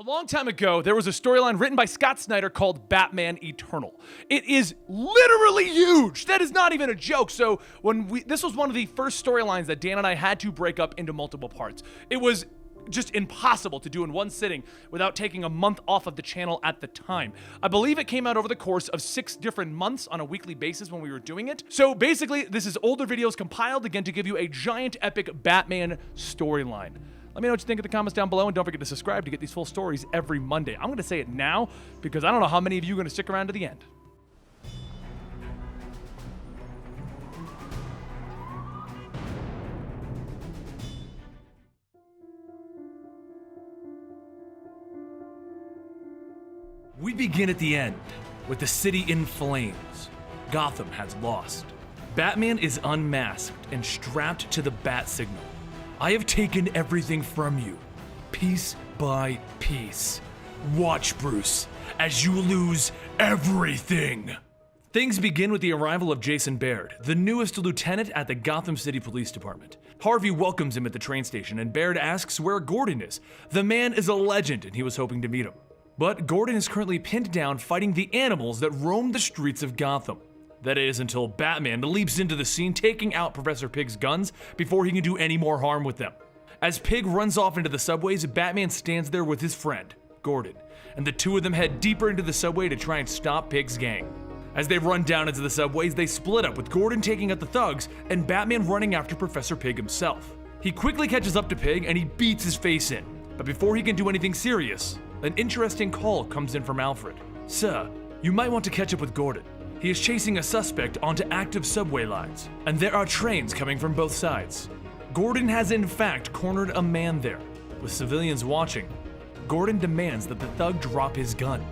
A long time ago, there was a storyline written by Scott Snyder called Batman Eternal. It is literally huge. That is not even a joke. So this was one of the first storylines that Dan and I had to break up into multiple parts. It was just impossible to do in one sitting without taking a month off of the channel at the time. I believe it came out over the course of 6 different months on a weekly basis when we were doing it. So basically, this is older videos compiled again to give you a giant epic Batman storyline. Let me know what you think in the comments down below, and don't forget to subscribe to get these full stories every Monday. I'm going to say it now because I don't know how many of you are going to stick around to the end. We begin at the end, with the city in flames. Gotham has lost. Batman is unmasked and strapped to the bat signal. I have taken everything from you, piece by piece. Watch, Bruce, as you lose everything. Things begin with the arrival of Jason Baird, the newest lieutenant at the Gotham City Police Department. Harvey welcomes him at the train station, and Baird asks where Gordon is. The man is a legend, and he was hoping to meet him. But Gordon is currently pinned down fighting the animals that roam the streets of Gotham. That is until Batman leaps into the scene, taking out Professor Pig's guns before he can do any more harm with them. As Pig runs off into the subways, Batman stands there with his friend, Gordon, and the two of them head deeper into the subway to try and stop Pig's gang. As they run down into the subways, they split up, with Gordon taking out the thugs and Batman running after Professor Pig himself. He quickly catches up to Pig and he beats his face in, but before he can do anything serious, an interesting call comes in from Alfred. Sir, you might want to catch up with Gordon. He is chasing a suspect onto active subway lines, and there are trains coming from both sides. Gordon has in fact cornered a man there. With civilians watching, Gordon demands that the thug drop his gun.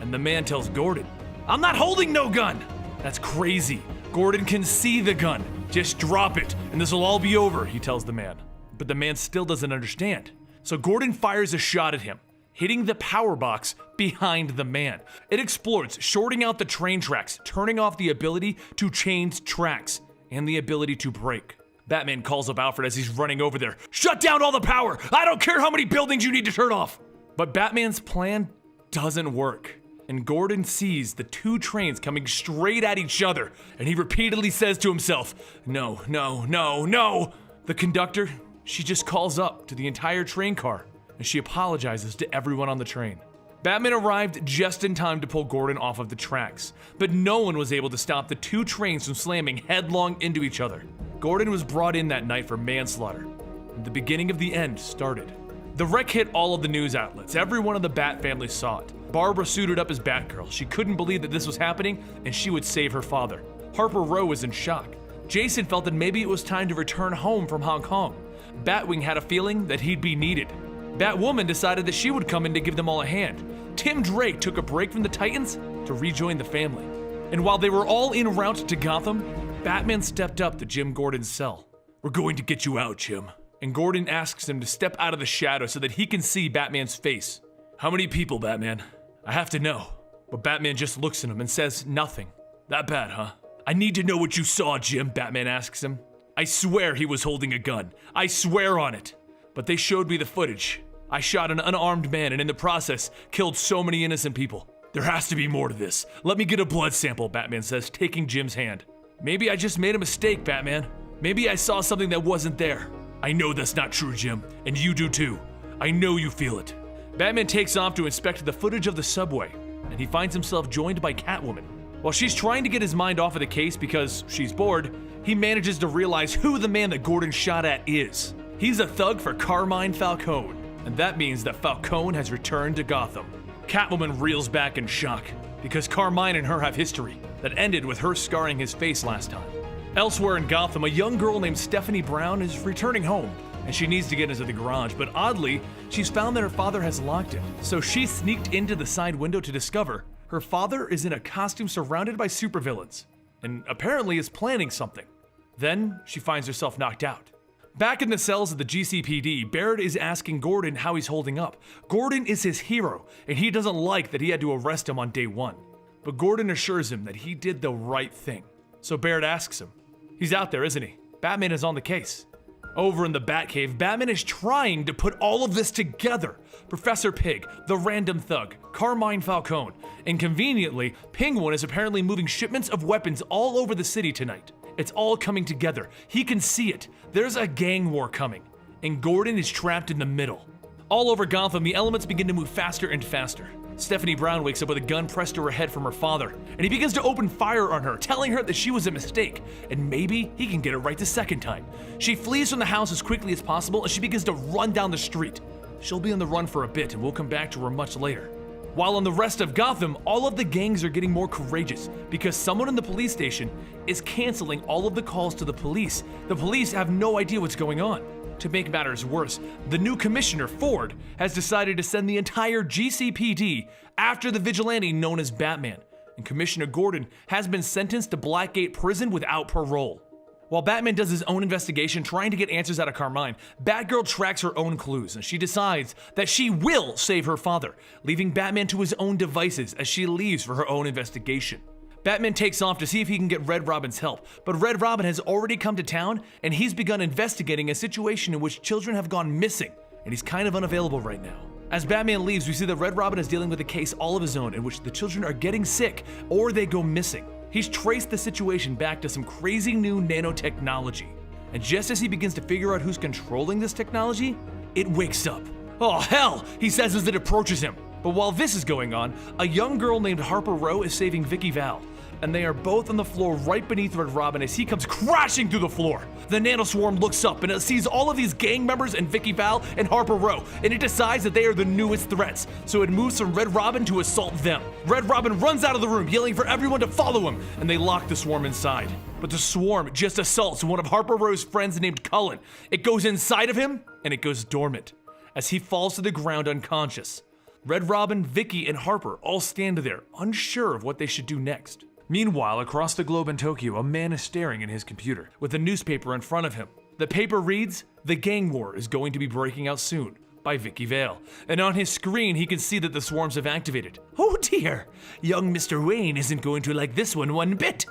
And the man tells Gordon, I'm not holding no gun! That's crazy. Gordon can see the gun. Just drop it, and this will all be over, he tells the man. But the man still doesn't understand. So Gordon fires a shot at him, hitting the power box behind the man. It explodes, shorting out the train tracks, turning off the ability to change tracks, and the ability to brake. Batman calls up Alfred as he's running over there. Shut down all the power! I don't care how many buildings you need to turn off! But Batman's plan doesn't work, and Gordon sees the two trains coming straight at each other, and he repeatedly says to himself, no, no, no, no! The conductor, she just calls up to the entire train car, and she apologizes to everyone on the train. Batman arrived just in time to pull Gordon off of the tracks, but no one was able to stop the two trains from slamming headlong into each other. Gordon was brought in that night for manslaughter, and the beginning of the end started. The wreck hit all of the news outlets. Everyone in the Bat family saw it. Barbara suited up as Batgirl. She couldn't believe that this was happening, and she would save her father. Harper Row was in shock. Jason felt that maybe it was time to return home from Hong Kong. Batwing had a feeling that he'd be needed. Batwoman decided that she would come in to give them all a hand. Tim Drake took a break from the Titans to rejoin the family. And while they were all en route to Gotham, Batman stepped up to Jim Gordon's cell. We're going to get you out, Jim. And Gordon asks him to step out of the shadow so that he can see Batman's face. How many people, Batman? I have to know. But Batman just looks at him and says nothing. That bad, huh? I need to know what you saw, Jim, Batman asks him. I swear he was holding a gun. I swear on it. But they showed me the footage. I shot an unarmed man and in the process killed so many innocent people. There has to be more to this. Let me get a blood sample, Batman says, taking Jim's hand. Maybe I just made a mistake, Batman. Maybe I saw something that wasn't there. I know that's not true, Jim, and you do too. I know you feel it. Batman takes off to inspect the footage of the subway, and he finds himself joined by Catwoman. While she's trying to get his mind off of the case because she's bored, he manages to realize who the man that Gordon shot at is. He's a thug for Carmine Falcone, and that means that Falcone has returned to Gotham. Catwoman reels back in shock, because Carmine and her have history that ended with her scarring his face last time. Elsewhere in Gotham, a young girl named Stephanie Brown is returning home, and she needs to get into the garage, but oddly, she's found that her father has locked it. So she sneaked into the side window to discover her father is in a costume surrounded by supervillains, and apparently is planning something. Then she finds herself knocked out. Back in the cells of the GCPD, Baird is asking Gordon how he's holding up. Gordon is his hero, and he doesn't like that he had to arrest him on day one. But Gordon assures him that he did the right thing. So Baird asks him, he's out there, isn't he? Batman is on the case. Over in the Batcave, Batman is trying to put all of this together. Professor Pig, the random thug, Carmine Falcone, and conveniently, Penguin is apparently moving shipments of weapons all over the city tonight. It's all coming together. He can see it. There's a gang war coming, and Gordon is trapped in the middle. All over Gotham, the elements begin to move faster and faster. Stephanie Brown wakes up with a gun pressed to her head from her father, and he begins to open fire on her, telling her that she was a mistake, and maybe he can get it right the second time. She flees from the house as quickly as possible, and she begins to run down the street. She'll be on the run for a bit, and we'll come back to her much later. While on the rest of Gotham, all of the gangs are getting more courageous because someone in the police station is canceling all of the calls to the police. The police have no idea what's going on. To make matters worse, the new commissioner, Ford, has decided to send the entire GCPD after the vigilante known as Batman, and Commissioner Gordon has been sentenced to Blackgate Prison without parole. While Batman does his own investigation trying to get answers out of Carmine, Batgirl tracks her own clues, and she decides that she will save her father, leaving Batman to his own devices as she leaves for her own investigation. Batman takes off to see if he can get Red Robin's help, but Red Robin has already come to town and he's begun investigating a situation in which children have gone missing, and he's kind of unavailable right now. As Batman leaves, we see that Red Robin is dealing with a case all of his own in which the children are getting sick or they go missing. He's traced the situation back to some crazy new nanotechnology, and just as he begins to figure out who's controlling this technology, it wakes up. "Oh hell," he says as it approaches him. But while this is going on, a young girl named Harper Row is saving Vicky Val, and they are both on the floor right beneath Red Robin as he comes crashing through the floor. The nanoswarm looks up and it sees all of these gang members and Vicky Val and Harper Row, and it decides that they are the newest threats, so it moves from Red Robin to assault them. Red Robin runs out of the room yelling for everyone to follow him, and they lock the swarm inside. But the swarm just assaults one of Harper Row's friends named Cullen. It goes inside of him, and it goes dormant as he falls to the ground unconscious. Red Robin, Vicky, and Harper all stand there, unsure of what they should do next. Meanwhile, across the globe in Tokyo, a man is staring in his computer, with a newspaper in front of him. The paper reads, "The gang war is going to be breaking out soon," by Vicky Vale. And on his screen, he can see that the swarms have activated. Oh dear, young Mr. Wayne isn't going to like this one bit.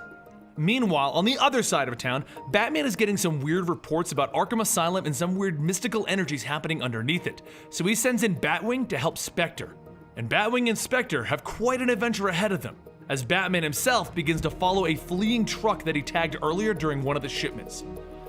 Meanwhile, on the other side of town, Batman is getting some weird reports about Arkham Asylum and some weird mystical energies happening underneath it, so he sends in Batwing to help Spectre. And Batwing and Spectre have quite an adventure ahead of them, as Batman himself begins to follow a fleeing truck that he tagged earlier during one of the shipments.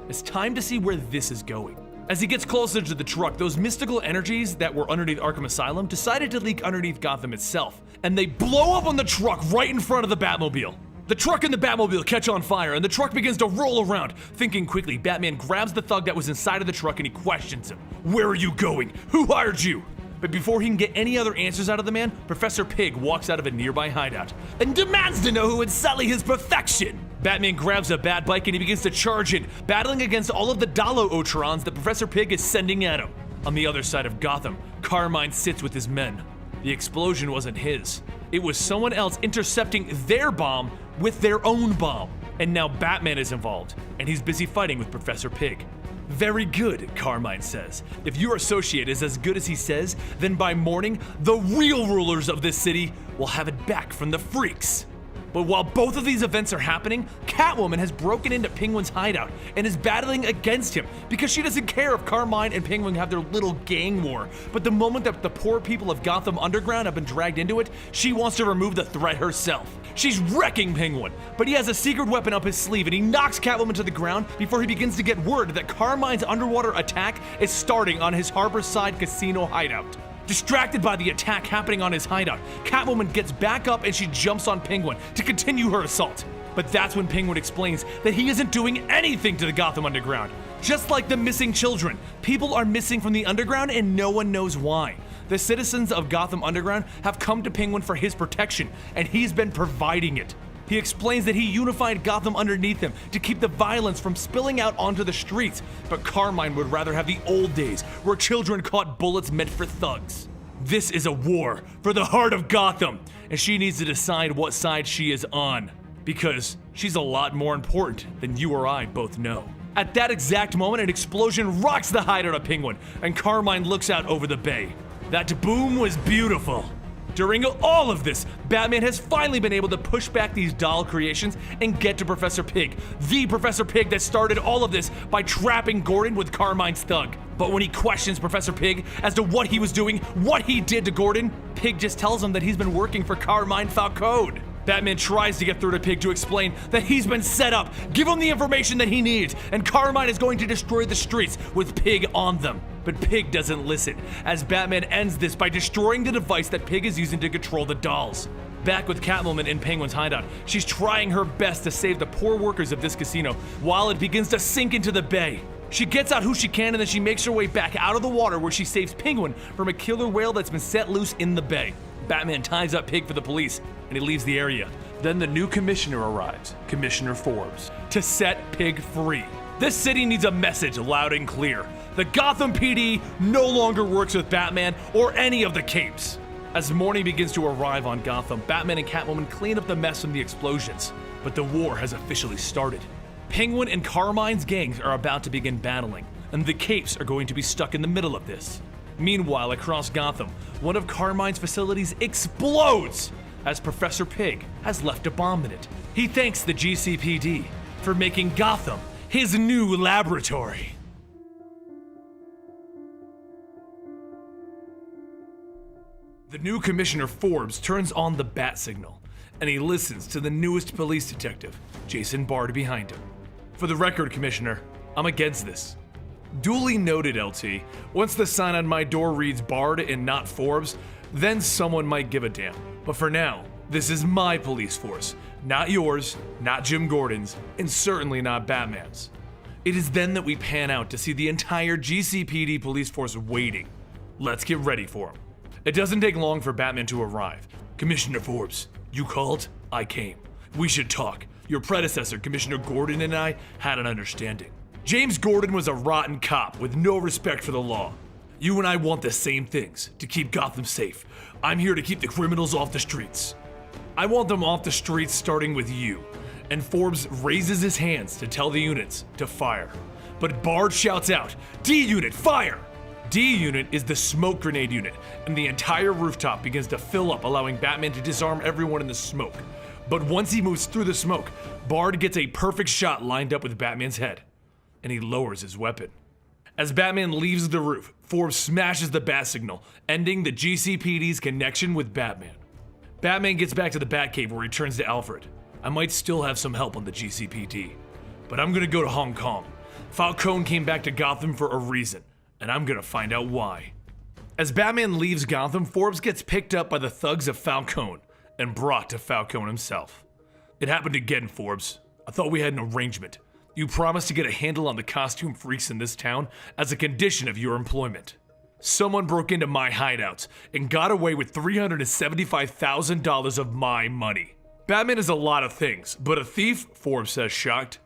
It's time to see where this is going. As he gets closer to the truck, those mystical energies that were underneath Arkham Asylum decided to leak underneath Gotham itself, and they blow up on the truck right in front of the Batmobile. The truck and the Batmobile catch on fire, and the truck begins to roll around. Thinking quickly, Batman grabs the thug that was inside of the truck and he questions him. "Where are you going? Who hired you?" But before he can get any other answers out of the man, Professor Pig walks out of a nearby hideout and demands to know who would sully his perfection. Batman grabs a bat bike and he begins to charge in, battling against all of the Dalo-Otrons that Professor Pig is sending at him. On the other side of Gotham, Carmine sits with his men. The explosion wasn't his. It was someone else intercepting their bomb with their own bomb. And now Batman is involved, and he's busy fighting with Professor Pig. "Very good," Carmine says. "If your associate is as good as he says, then by morning, the real rulers of this city will have it back from the freaks." But while both of these events are happening, Catwoman has broken into Penguin's hideout and is battling against him because she doesn't care if Carmine and Penguin have their little gang war. But the moment that the poor people of Gotham Underground have been dragged into it, she wants to remove the threat herself. She's wrecking Penguin, but he has a secret weapon up his sleeve and he knocks Catwoman to the ground before he begins to get word that Carmine's underwater attack is starting on his Harborside Casino hideout. Distracted by the attack happening on his hideout, Catwoman gets back up and she jumps on Penguin to continue her assault. But that's when Penguin explains that he isn't doing anything to the Gotham Underground. Just like the missing children, people are missing from the underground and no one knows why. The citizens of Gotham Underground have come to Penguin for his protection, and he's been providing it. He explains that he unified Gotham underneath him to keep the violence from spilling out onto the streets, but Carmine would rather have the old days where children caught bullets meant for thugs. This is a war for the heart of Gotham, and she needs to decide what side she is on, because she's a lot more important than you or I both know. At that exact moment, an explosion rocks the hideout of Penguin, and Carmine looks out over the bay. That boom was beautiful. During all of this, Batman has finally been able to push back these doll creations and get to Professor Pig, the Professor Pig that started all of this by trapping Gordon with Carmine's thug. But when he questions Professor Pig as to what he was doing, what he did to Gordon, Pig just tells him that he's been working for Carmine Falcone. Batman tries to get through to Pig to explain that he's been set up, give him the information that he needs, and Carmine is going to destroy the streets with Pig on them. But Pig doesn't listen, as Batman ends this by destroying the device that Pig is using to control the dolls. Back with Catwoman in Penguin's hideout, she's trying her best to save the poor workers of this casino while it begins to sink into the bay. She gets out who she can and then she makes her way back out of the water where she saves Penguin from a killer whale that's been set loose in the bay. Batman ties up Pig for the police and he leaves the area. Then the new commissioner arrives, Commissioner Forbes, to set Pig free. This city needs a message loud and clear. The Gotham PD no longer works with Batman or any of the capes. As morning begins to arrive on Gotham, Batman and Catwoman clean up the mess from the explosions. But the war has officially started. Penguin and Carmine's gangs are about to begin battling, and the capes are going to be stuck in the middle of this. Meanwhile, across Gotham, one of Carmine's facilities explodes as Professor Pig has left a bomb in it. He thanks the GCPD for making Gotham his new laboratory. The new Commissioner Forbes turns on the bat signal, and he listens to the newest police detective, Jason Bard, behind him. For the record, Commissioner, I'm against this. Duly noted, LT. Once the sign on my door reads Bard and not Forbes, then someone might give a damn. But for now, this is my police force, not yours, not Jim Gordon's, and certainly not Batman's. It is then that we pan out to see the entire GCPD police force waiting. Let's get ready for him. It doesn't take long for Batman to arrive. Commissioner Forbes, you called? I came. We should talk. Your predecessor, Commissioner Gordon, and I had an understanding. James Gordon was a rotten cop with no respect for the law. You and I want the same things, to keep Gotham safe. I'm here to keep the criminals off the streets. I want them off the streets starting with you. And Forbes raises his hands to tell the units to fire. But Bard shouts out, D-Unit, fire! D-Unit is the smoke grenade unit, and the entire rooftop begins to fill up, allowing Batman to disarm everyone in the smoke. But once he moves through the smoke, Bard gets a perfect shot lined up with Batman's head, and he lowers his weapon. As Batman leaves the roof, Forbes smashes the bat signal, ending the GCPD's connection with Batman. Batman gets back to the Batcave where he turns to Alfred. I might still have some help on the GCPD, but I'm gonna go to Hong Kong. Falcone came back to Gotham for a reason, and I'm gonna find out why. As Batman leaves Gotham, Forbes gets picked up by the thugs of Falcone and brought to Falcone himself. It happened again, Forbes. I thought we had an arrangement. You promised to get a handle on the costume freaks in this town as a condition of your employment. Someone broke into my hideouts and got away with $375,000 of my money. Batman is a lot of things, but a thief, Forbes says, shocked.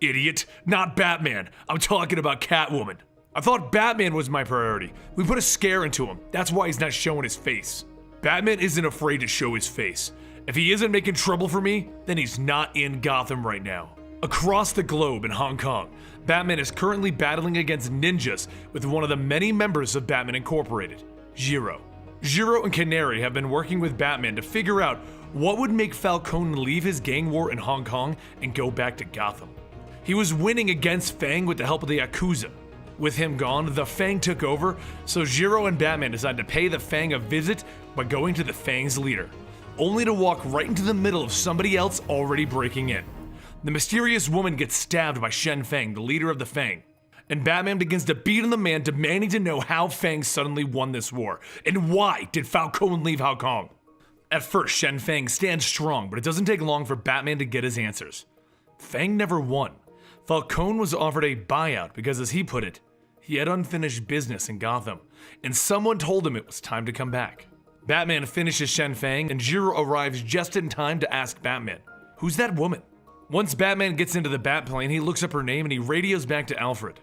Idiot, not Batman. I'm talking about Catwoman. I thought Batman was my priority. We put a scare into him. That's why he's not showing his face. Batman isn't afraid to show his face. If he isn't making trouble for me, then he's not in Gotham right now. Across the globe in Hong Kong, Batman is currently battling against ninjas with one of the many members of Batman Incorporated, Zero. Zero and Canary have been working with Batman to figure out what would make Falcone leave his gang war in Hong Kong and go back to Gotham. He was winning against Fang with the help of the Yakuza. With him gone, the Fang took over, so Zero and Batman decided to pay the Fang a visit by going to the Fang's leader, only to walk right into the middle of somebody else already breaking in. The mysterious woman gets stabbed by Shen Fang, the leader of the Fang, and Batman begins to beat on the man, demanding to know how Fang suddenly won this war, and why did Falcone leave Hong Kong? At first, Shen Fang stands strong, but it doesn't take long for Batman to get his answers. Fang never won. Falcone was offered a buyout because, as he put it, he had unfinished business in Gotham, and someone told him it was time to come back. Batman finishes Shen Fang, and Zero arrives just in time to ask Batman, who's that woman? Once Batman gets into the Batplane, he looks up her name and he radios back to Alfred.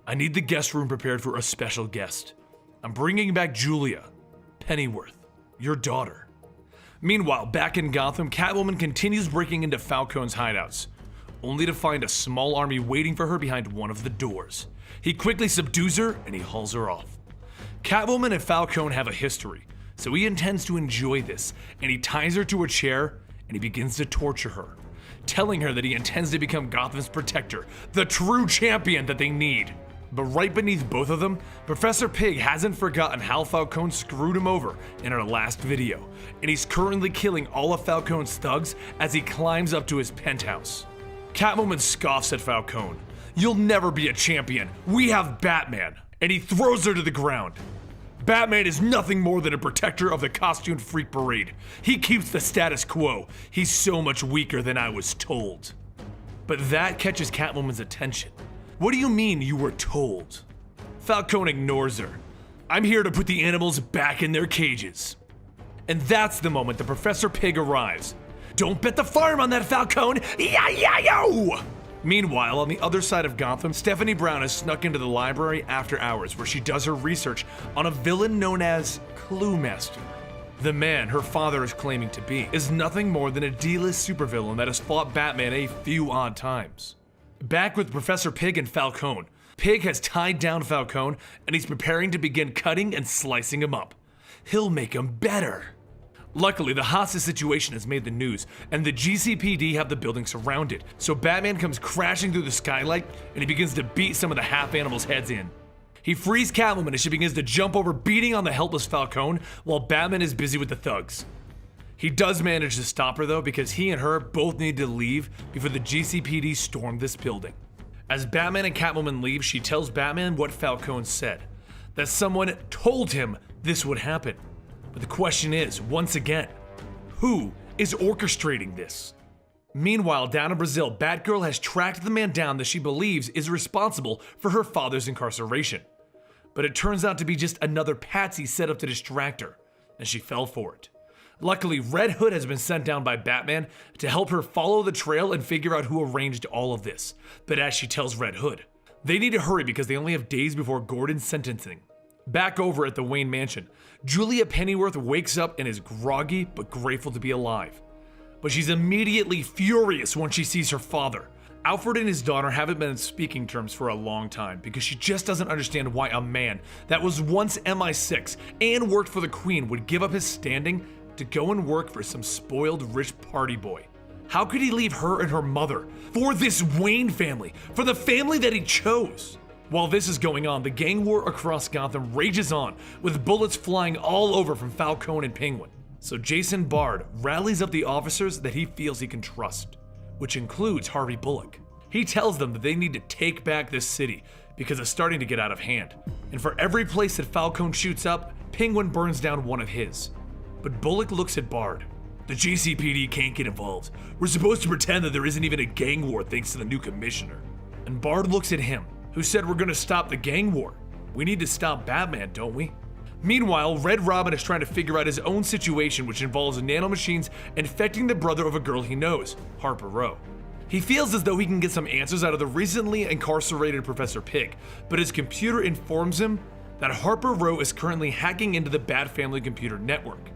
I need the guest room prepared for a special guest. I'm bringing back Julia, Pennyworth, your daughter. Meanwhile, back in Gotham, Catwoman continues breaking into Falcone's hideouts, only to find a small army waiting for her behind one of the doors. He quickly subdues her and he hauls her off. Catwoman and Falcone have a history. so he intends to enjoy this, and he ties her to a chair and he begins to torture her, telling her that he intends to become Gotham's protector, the true champion that they need. But right beneath both of them, Professor Pig hasn't forgotten how Falcone screwed him over in our last video, and he's currently killing all of Falcone's thugs as he climbs up to his penthouse. Catwoman scoffs at Falcone. "You'll never be a champion. We have Batman," and he throws her to the ground. Batman is nothing more than a protector of the costumed freak parade. He keeps the status quo. He's so much weaker than I was told. But that catches Catwoman's attention. "What do you mean you were told?" Falcone ignores her. "I'm here to put the animals back in their cages." And that's the moment that Professor Pig arrives. "Don't bet the farm on that, Falcone! Yeah-yeah-yo!" Meanwhile, on the other side of Gotham, Stephanie Brown has snuck into the library after hours where she does her research on a villain known as Clue Master. The man her father is claiming to be is nothing more than a D-list supervillain that has fought Batman a few odd times. Back with Professor Pig and Falcone, Pig has tied down Falcone and he's preparing to begin cutting and slicing him up. He'll make him better. Luckily, the hostage situation has made the news, and the GCPD have the building surrounded, so Batman comes crashing through the skylight and he begins to beat some of the half-animals' heads in. He frees Catwoman as she begins to jump over, beating on the helpless Falcone while Batman is busy with the thugs. He does manage to stop her though, because he and her both need to leave before the GCPD storm this building. As Batman and Catwoman leave, she tells Batman what Falcone said, that someone told him this would happen. But the question is, once again, who is orchestrating this? Meanwhile, down in Brazil, BATGIRL has tracked the man down that she believes is responsible for her father's incarceration. But it turns out to be just another patsy set up to distract her, and she fell for it. Luckily, Red Hood has been sent down by Batman to help her follow the trail and figure out who arranged all of this. But as she tells Red Hood, they need to hurry because they only have days before Gordon's sentencing. Back over at the Wayne mansion, Julia Pennyworth wakes up and is groggy but grateful to be alive. But she's immediately furious when she sees her father. Alfred and his daughter haven't been in speaking terms for a long time because she just doesn't understand why a man that was once MI6 and worked for the Queen would give up his standing to go and work for some spoiled rich party boy. How could he leave her and her mother for this Wayne family, for the family that he chose? While this is going on, the gang war across Gotham rages on, with bullets flying all over from Falcone and Penguin. So Jason Bard rallies up the officers that he feels he can trust, which includes Harvey Bullock. He tells them that they need to take back this city because it's starting to get out of hand. And for every place that Falcone shoots up, Penguin burns down one of his. But Bullock looks at Bard. "The GCPD can't get involved. We're supposed to pretend that there isn't even a gang war thanks to the new commissioner." And Bard looks at him, who said we're gonna stop the gang war. We need to stop Batman, don't we? Meanwhile, Red Robin is trying to figure out his own situation, which involves nanomachines infecting the brother of a girl he knows, Harper Row. He feels as though he can get some answers out of the recently incarcerated Professor Pig, but his computer informs him that Harper Row is currently hacking into the Bat Family computer network.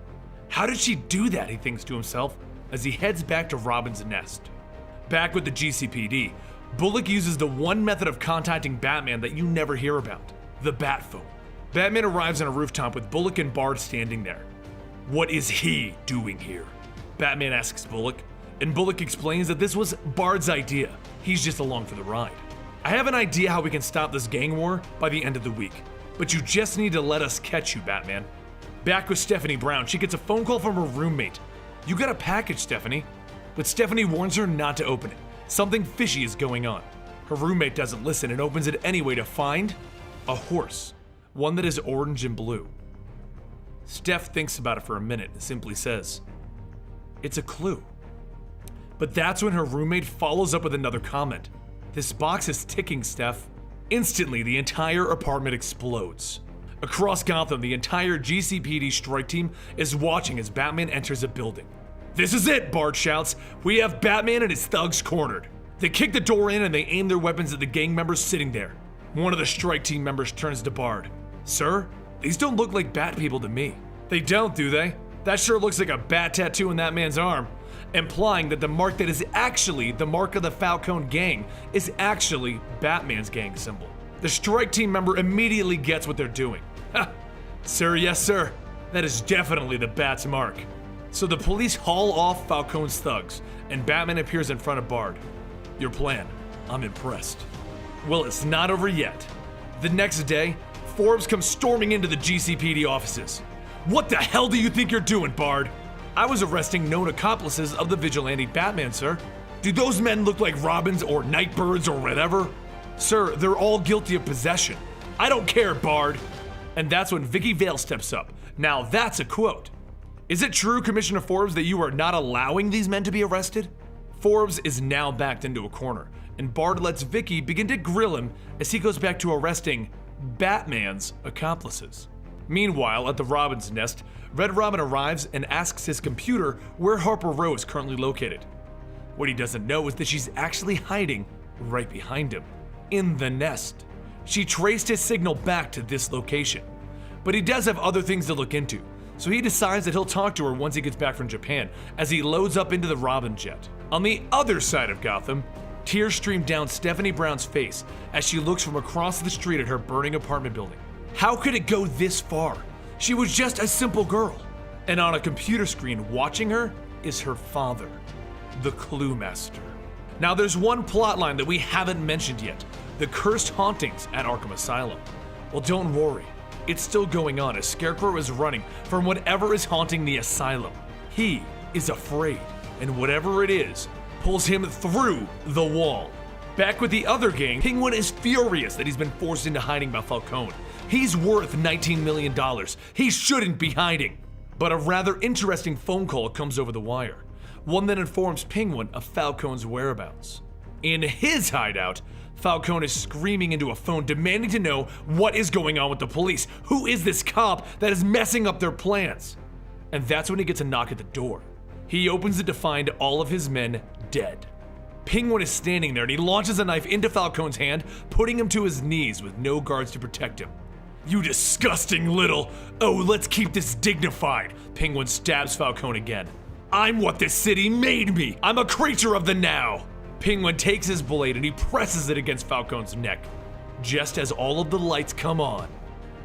How did she do that, he thinks to himself, as he heads back to Robin's nest. Back with the GCPD, Bullock uses the one method of contacting Batman that you never hear about, the Bat phone. Batman arrives on a rooftop with Bullock and Bard standing there. What is he doing here? Batman asks Bullock, and Bullock explains that this was Bard's idea. He's just along for the ride. I have an idea how we can stop this gang war by the end of the week, but you just need to let us catch you, Batman. Back with Stephanie Brown, she gets a phone call from her roommate. You got a package, Stephanie. But Stephanie warns her not to open it. Something fishy is going on. Her roommate doesn't listen and opens it anyway to find a horse, one that is orange and blue. Steph thinks about it for a minute and simply says, "It's a clue." But that's when her roommate follows up with another comment. "This box is ticking, Steph." Instantly, the entire apartment explodes. Across Gotham, the entire GCPD strike team is watching as Batman enters a building. "This is it," Bard shouts. "We have Batman and his thugs cornered." They kick the door in and they aim their weapons at the gang members sitting there. One of the strike team members turns to Bard. "Sir, these don't look like bat people to me." "They don't, do they? That sure looks like a bat tattoo in that man's arm," implying that the mark that is actually the mark of the Falcone gang is actually Batman's gang symbol. The strike team member immediately gets what they're doing. "Ha! Sir, yes sir. That is definitely the Bat's mark. So the police haul off Falcone's thugs, and Batman appears in front of Bard. Your plan, I'm impressed. Well, it's not over yet. The next day, Forbes comes storming into the GCPD offices. What the hell do you think you're doing, Bard? I was arresting known accomplices of the vigilante Batman, sir. Do those men look like Robins or Nightbirds or whatever? Sir, they're all guilty of possession. I don't care, Bard. And that's when Vicky Vale steps up. Now that's a quote. Is it true, Commissioner Forbes, that you are not allowing these men to be arrested? Forbes is now backed into a corner, and Bard lets Vicky begin to grill him as he goes back to arresting Batman's accomplices. Meanwhile, at the Robin's nest, Red Robin arrives and asks his computer where Harper Row is currently located. What he doesn't know is that she's actually hiding right behind him, in the nest. She traced his signal back to this location, but he does have other things to look into, so he decides that he'll talk to her once he gets back from Japan as he loads up into the Robin jet. On the other side of Gotham, tears stream down Stephanie Brown's face as she looks from across the street at her burning apartment building. How could it go this far? She was just a simple girl. And on a computer screen watching her is her father, the Clue Master. Now there's one plotline that we haven't mentioned yet, the cursed hauntings at Arkham Asylum. Well, don't worry, it's still going on as Scarecrow is running from whatever is haunting the asylum. He is afraid, and whatever it is, pulls him through the wall. Back with the other gang, Penguin is furious that he's been forced into hiding by Falcone. He's worth $19 million. He shouldn't be hiding. But a rather interesting phone call comes over the wire, one that informs Penguin of Falcone's whereabouts. In his hideout, Falcone is screaming into a phone demanding to know what is going on with the police. Who is this cop that is messing up their plans? And that's when he gets a knock at the door. He opens it to find all of his men dead. Penguin is standing there and he launches a knife into Falcone's hand, putting him to his knees with no guards to protect him. You disgusting little... Oh, let's keep this dignified. Penguin stabs Falcone again. I'm what this city made me. I'm a creature of the now. Penguin takes his blade and he presses it against Falcone's neck, just as all of the lights come on.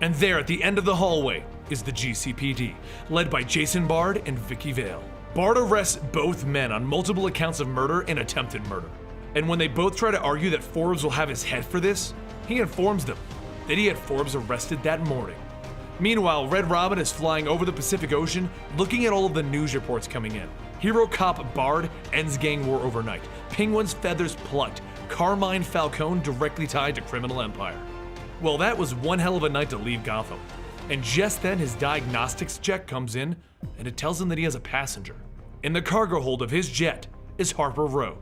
And there at the end of the hallway is the GCPD, led by Jason Bard and Vicky Vale. Bard arrests both men on multiple accounts of murder and attempted murder. And when they both try to argue that Forbes will have his head for this, he informs them that he had Forbes arrested that morning. Meanwhile, Red Robin is flying over the Pacific Ocean, looking at all of the news reports coming in. Hero cop Bard ends gang war overnight. Penguin's feathers plucked. Carmine Falcone directly tied to criminal empire. Well, that was one hell of a night to leave Gotham. And just then his diagnostics check comes in, and it tells him that he has a passenger. In the cargo hold of his jet is Harper Row,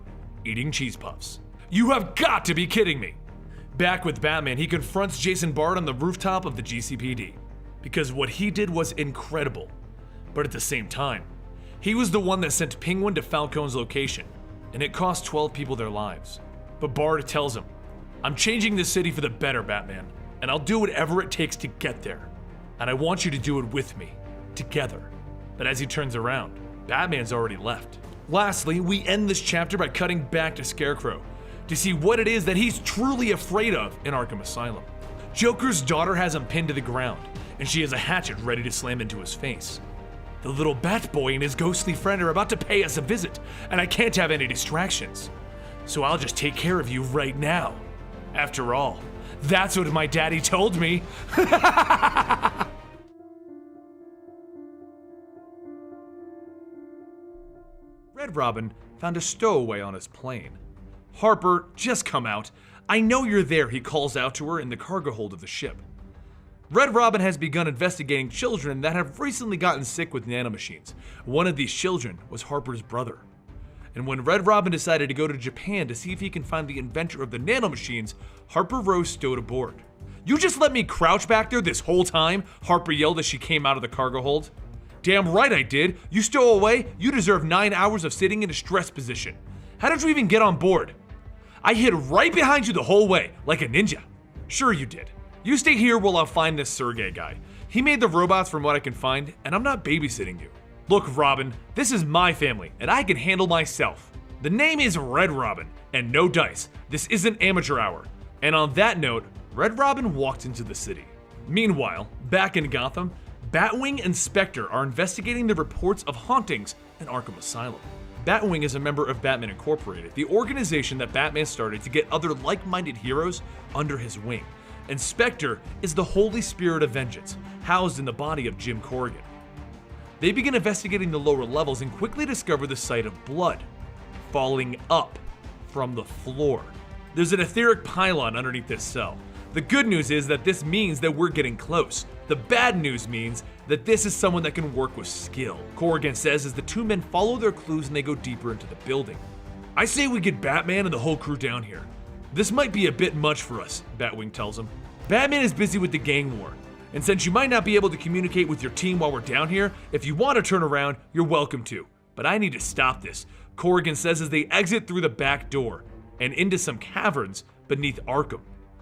eating cheese puffs. You have got to be kidding me! Back with Batman, he confronts Jason Bard on the rooftop of the GCPD. Because what he did was incredible. But at the same time, he was the one that sent Penguin to Falcone's location, and it cost 12 people their lives. But Bard tells him, I'm changing the city for the better, Batman, and I'll do whatever it takes to get there. And I want you to do it with me, together. But as he turns around, Batman's already left. Lastly, we end this chapter by cutting back to Scarecrow to see what it is that he's truly afraid of in Arkham Asylum. Joker's daughter has him pinned to the ground, and she has a hatchet ready to slam into his face. The little bat boy and his ghostly friend are about to pay us a visit, and I can't have any distractions. So I'll just take care of you right now. After all, that's what my daddy told me. Red Robin found a stowaway on his plane. Harper, just come out. I know you're there, he calls out to her in the cargo hold of the ship. Red Robin has begun investigating children that have recently gotten sick with nanomachines. One of these children was Harper's brother. And when Red Robin decided to go to Japan to see if he can find the inventor of the nanomachines, Harper Row stowed aboard. You just let me crouch back there this whole time? Harper yelled as she came out of the cargo hold. Damn right I did. You stow away, you deserve 9 hours of sitting in a stress position. How did you even get on board? I hid right behind you the whole way, like a ninja. Sure you did. You stay here while I find this Sergey guy. He made the robots from what I can find, and I'm not babysitting you. Look, Robin, this is my family, and I can handle myself. The name is Red Robin, and no dice. This isn't amateur hour. And on that note, Red Robin walked into the city. Meanwhile, back in Gotham, Batwing and Spectre are investigating the reports of hauntings in Arkham Asylum. Batwing is a member of Batman Incorporated, the organization that Batman started to get other like-minded heroes under his wing. And Spectre is the Holy Spirit of Vengeance, housed in the body of Jim Corrigan. They begin investigating the lower levels and quickly discover the sight of blood falling up from the floor. There's an etheric pylon underneath this cell. The good news is that this means that we're getting close. The bad news means that this is someone that can work with skill, Corrigan says as the two men follow their clues and they go deeper into the building. I say we get Batman and the whole crew down here. This might be a bit much for us, Batwing tells him. Batman is busy with the gang war, and since you might not be able to communicate with your team while we're down here, if you want to turn around, you're welcome to. But I need to stop this, Corrigan says as they exit through the back door and into some caverns beneath Arkham.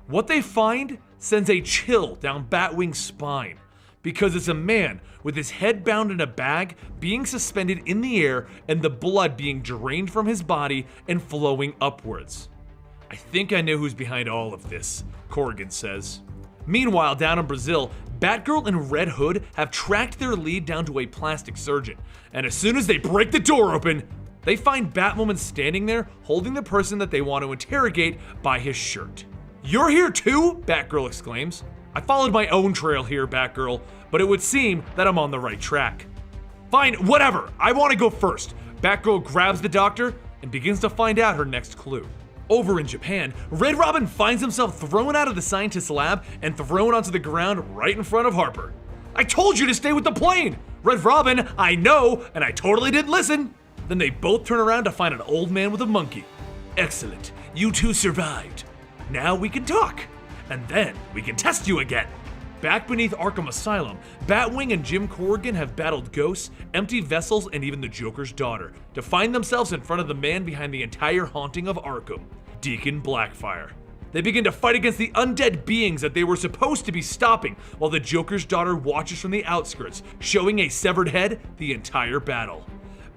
What they find sends a chill down Batwing's spine, because it's a man with his head bound in a bag being suspended in the air and the blood being drained from his body and flowing upwards. I think I know who's behind all of this, Corrigan says. Meanwhile, down in Brazil, Batgirl and Red Hood have tracked their lead down to a plastic surgeon, and as soon as they break the door open, they find Batwoman standing there holding the person that they want to interrogate by his shirt. You're here too? Batgirl exclaims. I followed my own trail here, Batgirl, but it would seem that I'm on the right track. Fine, whatever, I want to go first. Batgirl grabs the doctor and begins to find out her next clue. Over in Japan, Red Robin finds himself thrown out of the scientist's lab and thrown onto the ground right in front of Harper. I told you to stay with the plane! Red Robin, I know, and I totally didn't listen. Then they both turn around to find an old man with a monkey. Excellent, you two survived. Now we can talk, and then we can test you again. Back beneath Arkham Asylum, Batwing and Jim Corrigan have battled ghosts, empty vessels, and even the Joker's daughter, to find themselves in front of the man behind the entire haunting of Arkham, Deacon Blackfire. They begin to fight against the undead beings that they were supposed to be stopping, while the Joker's daughter watches from the outskirts, showing a severed head the entire battle.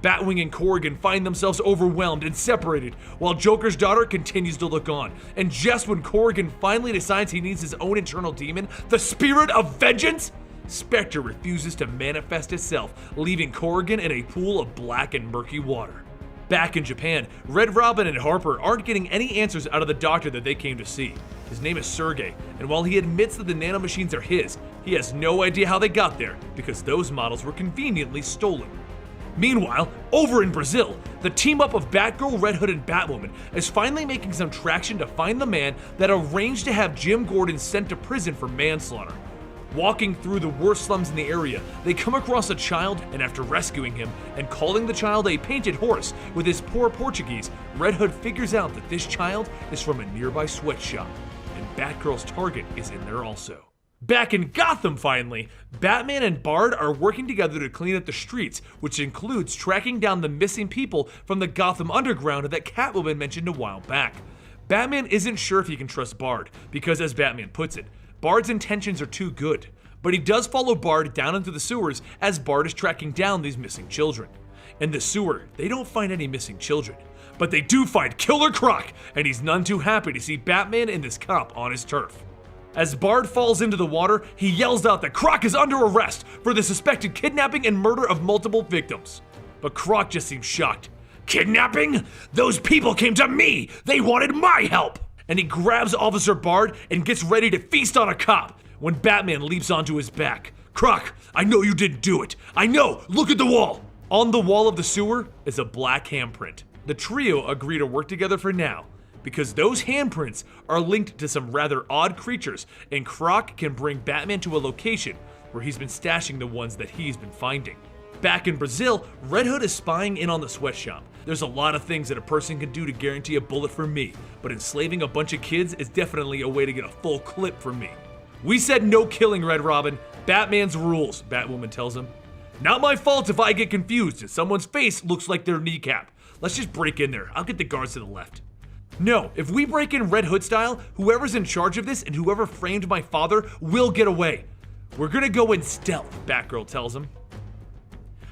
Batwing and Corrigan find themselves overwhelmed and separated, while Joker's daughter continues to look on. And just when Corrigan finally decides he needs his own internal demon, the Spirit of Vengeance, Spectre refuses to manifest itself, leaving Corrigan in a pool of black and murky water. Back in Japan, Red Robin and Harper aren't getting any answers out of the doctor that they came to see. His name is Sergey, and while he admits that the nanomachines are his, he has no idea how they got there, because those models were conveniently stolen. Meanwhile, over in Brazil, the team-up of Batgirl, Red Hood, and Batwoman is finally making some traction to find the man that arranged to have Jim Gordon sent to prison for manslaughter. Walking through the worst slums in the area, they come across a child, and after rescuing him and calling the child a painted horse with his poor Portuguese, Red Hood figures out that this child is from a nearby sweatshop, and Batgirl's target is in there also. Back in Gotham, finally, Batman and Bard are working together to clean up the streets, which includes tracking down the missing people from the Gotham Underground that Catwoman mentioned a while back. Batman isn't sure if he can trust Bard, because as Batman puts it, Bard's intentions are too good. But he does follow Bard down into the sewers as Bard is tracking down these missing children. In the sewer, they don't find any missing children, but they do find Killer Croc, and he's none too happy to see Batman and this cop on his turf. As Bard falls into the water, he yells out that Croc is under arrest for the suspected kidnapping and murder of multiple victims. But Croc just seems shocked. Kidnapping? Those people came to me! They wanted my help! And he grabs Officer Bard and gets ready to feast on a cop when Batman leaps onto his back. Croc, I know you didn't do it. I know, look at the wall. On the wall of the sewer is a black handprint. The trio agree to work together for now, because those handprints are linked to some rather odd creatures, and Croc can bring Batman to a location where he's been stashing the ones that he's been finding. Back in Brazil, Red Hood is spying in on the sweatshop. There's a lot of things that a person can do to guarantee a bullet for me, but enslaving a bunch of kids is definitely a way to get a full clip from me. We said no killing, Red Robin. Batman's rules, Batwoman tells him. Not my fault if I get confused and someone's face looks like their kneecap. Let's just break in there. I'll get the guards to the left. No, if we break in Red Hood style, whoever's in charge of this and whoever framed my father will get away. We're gonna go in stealth, Batgirl tells him.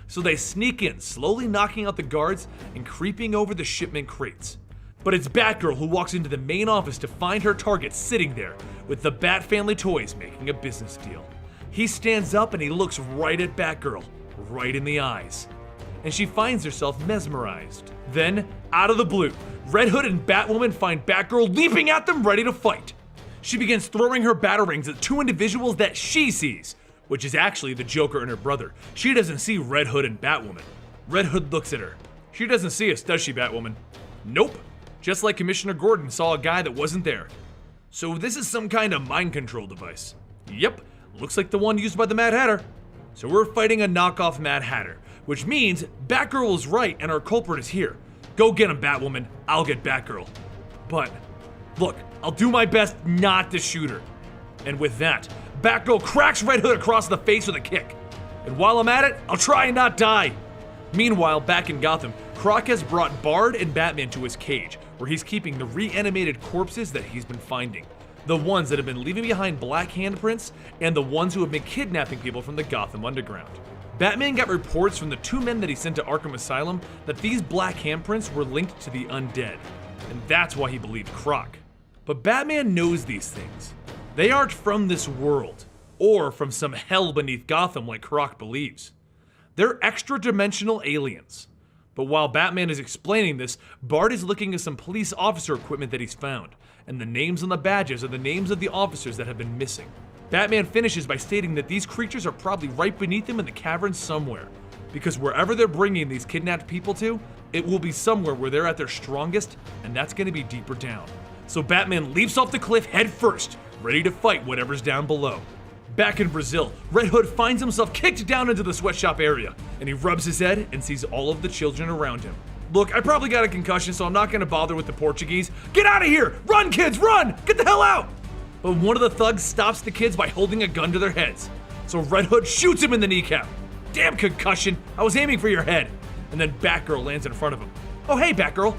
So they sneak in, slowly knocking out the guards and creeping over the shipment crates. But it's Batgirl who walks into the main office to find her target sitting there, with the Bat family toys making a business deal. he stands up and he looks right at Batgirl, right in the eyes. And she finds herself mesmerized. Then, out of the blue, Red Hood and Batwoman find Batgirl leaping at them ready to fight. She begins throwing her batarangs at two individuals that she sees, which is actually the Joker and her brother. She doesn't see Red Hood and Batwoman. Red Hood looks at her. She doesn't see us, does she, Batwoman? Nope. Just like Commissioner Gordon saw a guy that wasn't there. So this is some kind of mind control device. Yep, looks like the one used by the Mad Hatter. So we're fighting a knockoff Mad Hatter, which means Batgirl is right and our culprit is here. Go get him, Batwoman. I'll get Batgirl. But, look, I'll do my best not to shoot her. And with that, Batgirl cracks Red Hood across the face with a kick. And while I'm at it, I'll try and not die. Meanwhile, back in Gotham, Croc has brought Bard and Batman to his cage, where he's keeping the reanimated corpses that he's been finding. The ones that have been leaving behind black handprints, and the ones who have been kidnapping people from the Gotham Underground. Batman got reports from the two men that he sent to Arkham Asylum that these black handprints were linked to the undead, and that's why he believed Croc. But Batman knows these things. They aren't from this world, or from some hell beneath Gotham like Croc believes. They're extra-dimensional aliens. But while Batman is explaining this, Bard is looking at some police officer equipment that he's found, and the names on the badges are the names of the officers that have been missing. Batman finishes by stating that these creatures are probably right beneath him in the cavern somewhere, because wherever they're bringing these kidnapped people to, it will be somewhere where they're at their strongest, and that's going to be deeper down. So Batman leaps off the cliff head first, ready to fight whatever's down below. Back in Brazil, Red Hood finds himself kicked down into the sweatshop area, and he rubs his head and sees all of the children around him. Look, I probably got a concussion, so I'm not gonna bother with the Portuguese. Get out of here! Run, kids, run! Get the hell out! But one of the thugs stops the kids by holding a gun to their heads. So Red Hood shoots him in the kneecap. Damn concussion, I was aiming for your head. And then Batgirl lands in front of him. Oh hey, Batgirl.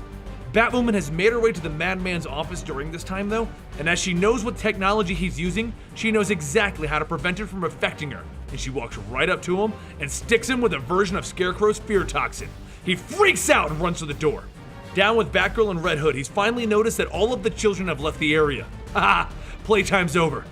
Batwoman has made her way to the Madman's office during this time though, and as she knows what technology he's using, she knows exactly how to prevent it from affecting her, and she walks right up to him and sticks him with a version of Scarecrow's fear toxin. He freaks out and runs to the door. Down with Batgirl and Red Hood, he's finally noticed that all of the children have left the area. Haha, playtime's over.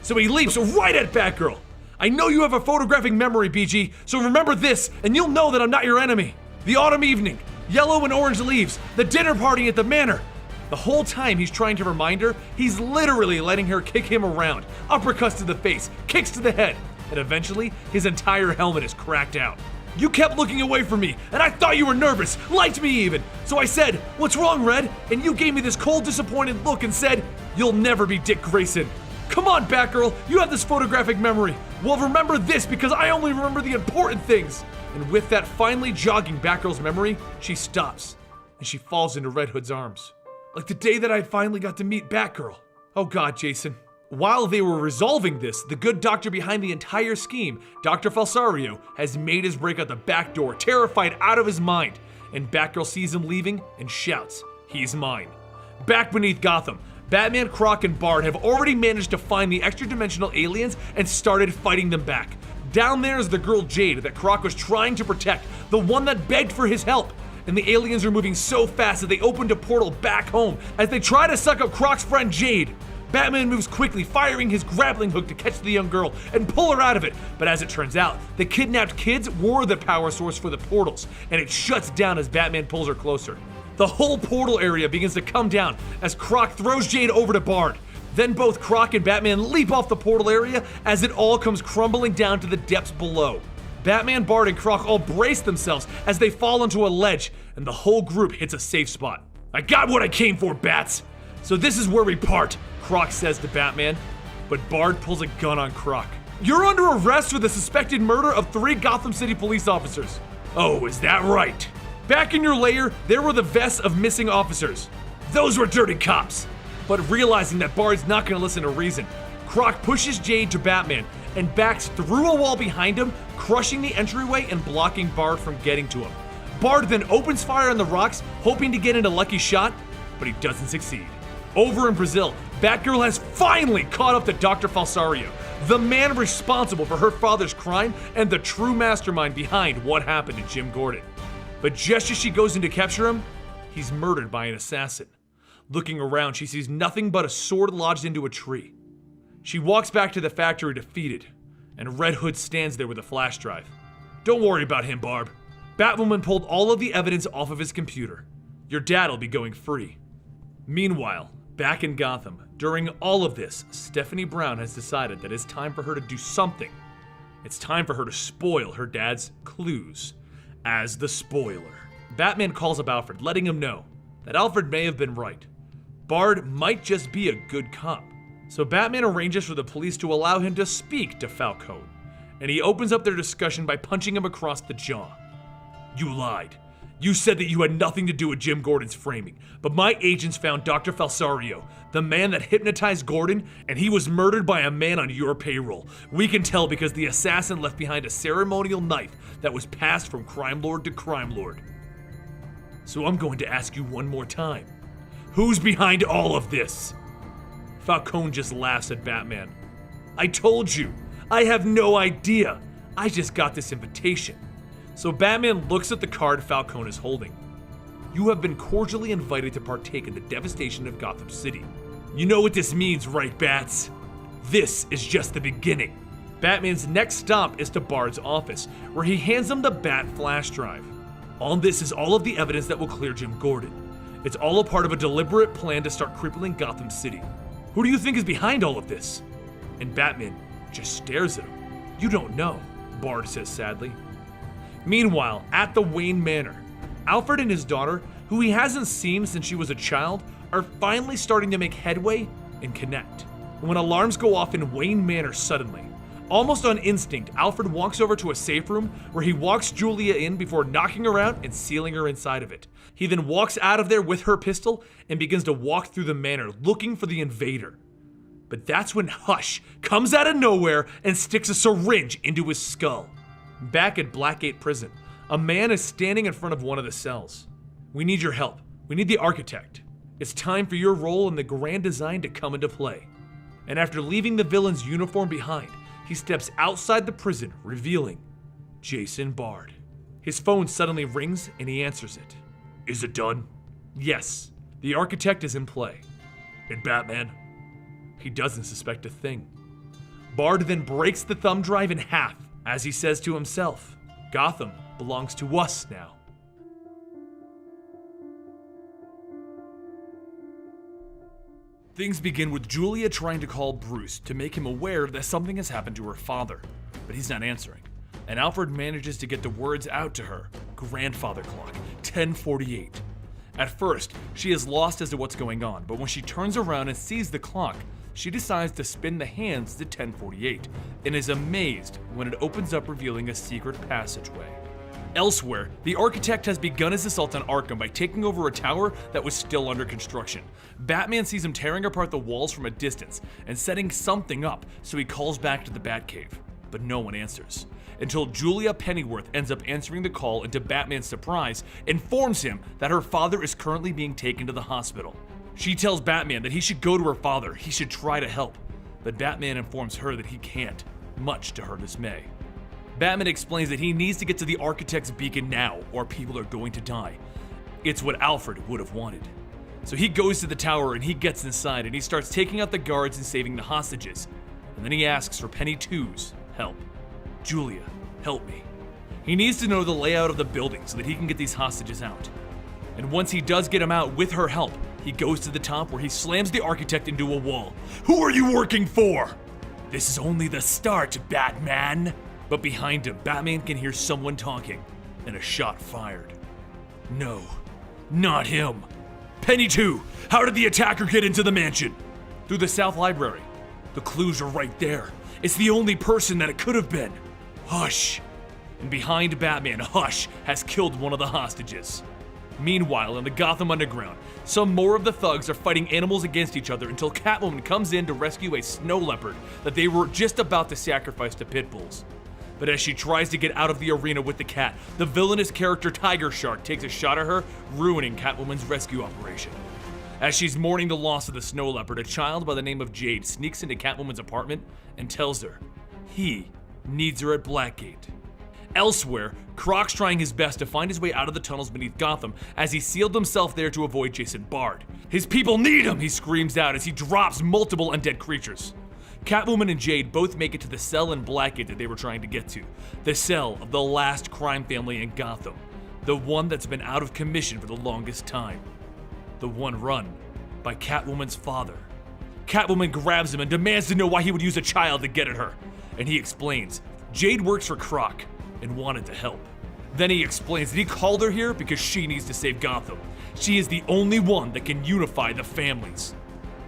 So he leaps right at Batgirl. I know you have a photographic memory, BG, so remember this, and you'll know that I'm not your enemy. The autumn evening, yellow and orange leaves, the dinner party at the manor. The whole time he's trying to remind her, he's literally letting her kick him around, uppercuts to the face, kicks to the head, and eventually his entire helmet is cracked out. You kept looking away from me, and I thought you were nervous, liked me even. So I said, what's wrong, Red? And you gave me this cold, disappointed look and said, you'll never be Dick Grayson. Come on, Batgirl, you have this photographic memory. Well, remember this because I only remember the important things. And with that finally jogging Batgirl's memory, she stops, and she falls into Red Hood's arms. Like the day that I finally got to meet Batgirl. Oh God, Jason. While they were resolving this, the good doctor behind the entire scheme, Dr. Falsario, has made his break out the back door, terrified out of his mind. And Batgirl sees him leaving and shouts, he's mine. Back beneath Gotham, Batman, Croc, and Bard have already managed to find the extra-dimensional aliens and started fighting them back. Down there is the girl Jade that Croc was trying to protect, the one that begged for his help. And the aliens are moving so fast that they opened a portal back home as they try to suck up Croc's friend Jade. Batman moves quickly, firing his grappling hook to catch the young girl and pull her out of it. But as it turns out, the kidnapped kids were the power source for the portals, and it shuts down as Batman pulls her closer. The whole portal area begins to come down as Croc throws Jade over to Bard. Then both Croc and Batman leap off the portal area as it all comes crumbling down to the depths below. Batman, Bard, and Croc all brace themselves as they fall onto a ledge, and the whole group hits a safe spot. I got what I came for, Bats! So this is where we part, Croc says to Batman, but Bard pulls a gun on Croc. You're under arrest for the suspected murder of 3 Gotham City police officers. Oh, is that right? Back in your lair, there were the vests of missing officers. Those were dirty cops. But realizing that Bard's not gonna listen to reason, Croc pushes Jade to Batman and backs through a wall behind him, crushing the entryway and blocking Bard from getting to him. Bard then opens fire on the rocks, hoping to get in a lucky shot, but he doesn't succeed. Over in Brazil, Batgirl has finally caught up to Dr. Falsario, the man responsible for her father's crime and the true mastermind behind what happened to Jim Gordon. But just as she goes in to capture him, he's murdered by an assassin. Looking around, she sees nothing but a sword lodged into a tree. She walks back to the factory defeated, and Red Hood stands there with a flash drive. Don't worry about him, Barb. Batwoman pulled all of the evidence off of his computer. Your dad'll be going free. Meanwhile, back in Gotham, during all of this, Stephanie Brown has decided that it's time for her to do something. It's time for her to spoil her dad's clues. As the spoiler, Batman calls up Alfred, letting him know that Alfred may have been right. Bard might just be a good cop. So Batman arranges for the police to allow him to speak to Falcone, and he opens up their discussion by punching him across the jaw. You lied. You said that you had nothing to do with Jim Gordon's framing, but my agents found Dr. Falsario, the man that hypnotized Gordon, and he was murdered by a man on your payroll. We can tell because the assassin left behind a ceremonial knife that was passed from crime lord to crime lord. So I'm going to ask you one more time. Who's behind all of this? Falcone just laughs at Batman. I told you, I have no idea. I just got this invitation. So Batman looks at the card Falcone is holding. You have been cordially invited to partake in the devastation of Gotham City. You know what this means, right, Bats? This is just the beginning. Batman's next stop is to Bard's office, where he hands him the Bat flash drive. On this is all of the evidence that will clear Jim Gordon. It's all a part of a deliberate plan to start crippling Gotham City. Who do you think is behind all of this? And Batman just stares at him. You don't know, Bard says sadly. Meanwhile, at the Wayne Manor, Alfred and his daughter, who he hasn't seen since she was a child, are finally starting to make headway and connect. When alarms go off in Wayne Manor suddenly, almost on instinct, Alfred walks over to a safe room where he walks Julia in before knocking her out and sealing her inside of it. He then walks out of there with her pistol and begins to walk through the manor looking for the invader. But that's when Hush comes out of nowhere and sticks a syringe into his skull. Back at Blackgate Prison, a man is standing in front of one of the cells. We need your help. We need the architect. It's time for your role in the grand design to come into play. And after leaving the villain's uniform behind, he steps outside the prison, revealing Jason Bard. His phone suddenly rings and he answers it. Is it done? Yes, the architect is in play. And Batman? He doesn't suspect a thing. Bard then breaks the thumb drive in half as he says to himself, Gotham belongs to us now. Things begin with Julia trying to call Bruce to make him aware that something has happened to her father, but he's not answering. And Alfred manages to get the words out to her. Grandfather clock, 10:48. At first, she is lost as to what's going on, but when she turns around and sees the clock, she decides to spin the hands to 10:48 and is amazed when it opens up, revealing a secret passageway. Elsewhere, the architect has begun his assault on Arkham by taking over a tower that was still under construction. Batman sees him tearing apart the walls from a distance and setting something up, so he calls back to the Batcave, but no one answers. Until Julia Pennyworth ends up answering the call and, to Batman's surprise, informs him that her father is currently being taken to the hospital. She tells Batman that he should go to her father, he should try to help, but Batman informs her that he can't, much to her dismay. Batman explains that he needs to get to the architect's beacon now, or people are going to die. It's what Alfred would have wanted. So he goes to the tower and he gets inside and he starts taking out the guards and saving the hostages. And then he asks for Penny 2's help. Julia, help me. He needs to know the layout of the building so that he can get these hostages out. And once he does get them out with her help, he goes to the top where he slams the architect into a wall. Who are you working for? This is only the start, Batman. But behind him, Batman can hear someone talking and a shot fired. No, not him. Penny 2, how did the attacker get into the mansion? Through the South Library. The clues are right there. It's the only person that it could have been. Hush. And behind Batman, Hush has killed one of the hostages. Meanwhile, in the Gotham Underground, some more of the thugs are fighting animals against each other until Catwoman comes in to rescue a snow leopard that they were just about to sacrifice to pit bulls. But as she tries to get out of the arena with the cat, the villainous character Tiger Shark takes a shot at her, ruining Catwoman's rescue operation. As she's mourning the loss of the snow leopard, a child by the name of Jade sneaks into Catwoman's apartment and tells her he needs her at Blackgate. Elsewhere, Croc's trying his best to find his way out of the tunnels beneath Gotham as he sealed himself there to avoid Jason Bard. His people need him, he screams out as he drops multiple undead creatures. Catwoman and Jade both make it to the cell in Blackgate that they were trying to get to. The cell of the last crime family in Gotham. The one that's been out of commission for the longest time. The one run by Catwoman's father. Catwoman grabs him and demands to know why he would use a child to get at her. And he explains, Jade works for Croc and wanted to help. Then he explains that he called her here because she needs to save Gotham. She is the only one that can unify the families.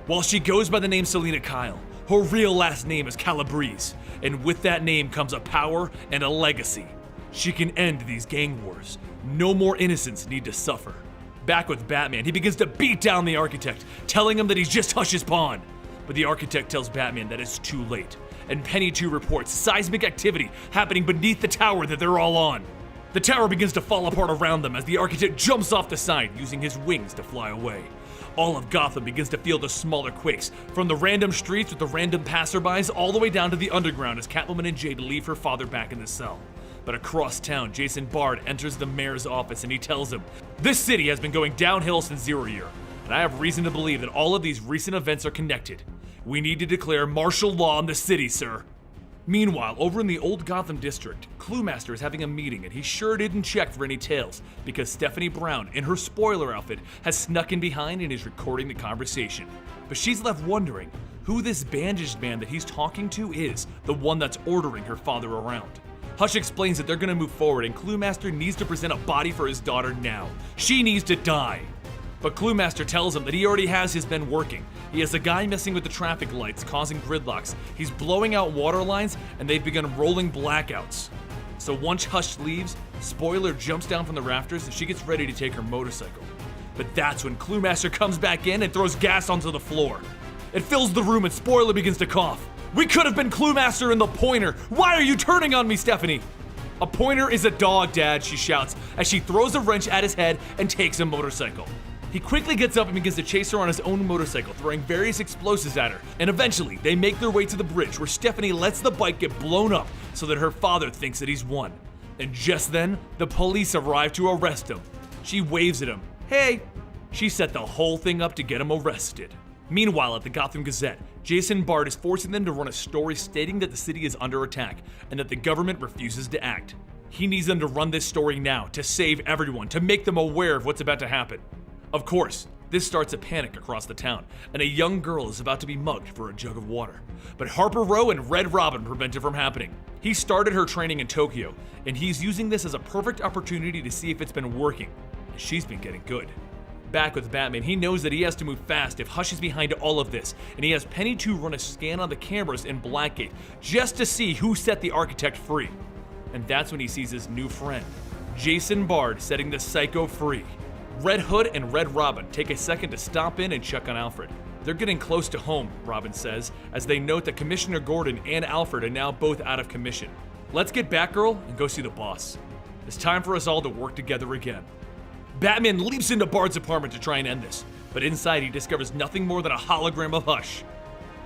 While she goes by the name Selina Kyle, her real last name is Calabrese, and with that name comes a power and a legacy. She can end these gang wars. No more innocents need to suffer. Back with Batman, he begins to beat down the Architect, telling him that he's just Hush's pawn. But the Architect tells Batman that it's too late, and Penny 2 reports seismic activity happening beneath the tower that they're all on. The tower begins to fall apart around them as the Architect jumps off the side, using his wings to fly away. All of Gotham begins to feel the smaller quakes, from the random streets with the random passerbys all the way down to the underground as Catwoman and Jade leave her father back in the cell. But across town, Jason Bard enters the mayor's office and he tells him, "This city has been going downhill since Zero Year, and I have reason to believe that all of these recent events are connected. We need to declare martial law in the city, sir." Meanwhile, over in the old Gotham district, Cluemaster is having a meeting and he sure didn't check for any tails because Stephanie Brown, in her spoiler outfit, has snuck in behind and is recording the conversation. But she's left wondering who this bandaged man that he's talking to is, the one that's ordering her father around. Hush explains that they're gonna move forward and Cluemaster needs to present a body for his daughter now. She needs to die. But Cluemaster tells him that he already has his men working. He has a guy messing with the traffic lights, causing gridlocks. He's blowing out water lines, and they've begun rolling blackouts. So once Hush leaves, Spoiler jumps down from the rafters and she gets ready to take her motorcycle. But that's when Cluemaster comes back in and throws gas onto the floor. It fills the room and Spoiler begins to cough. "We could have been Cluemaster and the Pointer. Why are you turning on me, Stephanie?" "A pointer is a dog, Dad," she shouts as she throws a wrench at his head and takes a motorcycle. He quickly gets up and begins to chase her on his own motorcycle, throwing various explosives at her. And eventually, they make their way to the bridge where Stephanie lets the bike get blown up so that her father thinks that he's won. And just then, the police arrive to arrest him. She waves at him. "Hey!" She set the whole thing up to get him arrested. Meanwhile, at the Gotham Gazette, Jason Bard is forcing them to run a story stating that the city is under attack and that the government refuses to act. He needs them to run this story now to save everyone, to make them aware of what's about to happen. Of course, this starts a panic across the town, and a young girl is about to be mugged for a jug of water. But Harper Row and Red Robin prevent it from happening. He started her training in Tokyo, and he's using this as a perfect opportunity to see if it's been working. And she's been getting good. Back with Batman, he knows that he has to move fast if Hush is behind all of this, and he has Penny 2 run a scan on the cameras in Blackgate just to see who set the Architect free. And that's when he sees his new friend, Jason Bard, setting the Psycho free. Red Hood and Red Robin take a second to stop in and check on Alfred. They're getting close to home, Robin says, as they note that Commissioner Gordon and Alfred are now both out of commission. "Let's get Batgirl and go see the boss. It's time for us all to work together again." Batman leaps into Bard's apartment to try and end this, but inside he discovers nothing more than a hologram of Hush.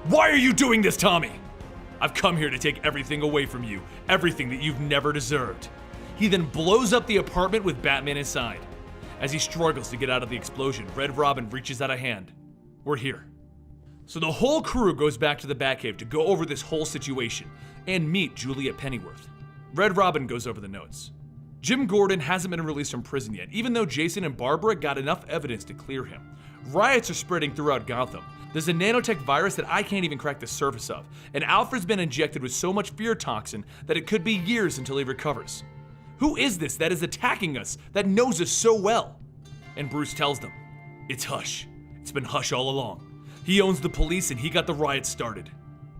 "Why are you doing this, Tommy?" "I've come here to take everything away from you, everything that you've never deserved." He then blows up the apartment with Batman inside. As he struggles to get out of the explosion, Red Robin reaches out a hand. "We're here." So the whole crew goes back to the Batcave to go over this whole situation and meet Juliet Pennyworth. Red Robin goes over the notes. Jim Gordon hasn't been released from prison yet, even though Jason and Barbara got enough evidence to clear him. Riots are spreading throughout Gotham. There's a nanotech virus that I can't even crack the surface of, and Alfred's been injected with so much fear toxin that it could be years until he recovers. Who is this that is attacking us, that knows us so well? And Bruce tells them, "It's Hush. It's been Hush all along. He owns the police and he got the riots started."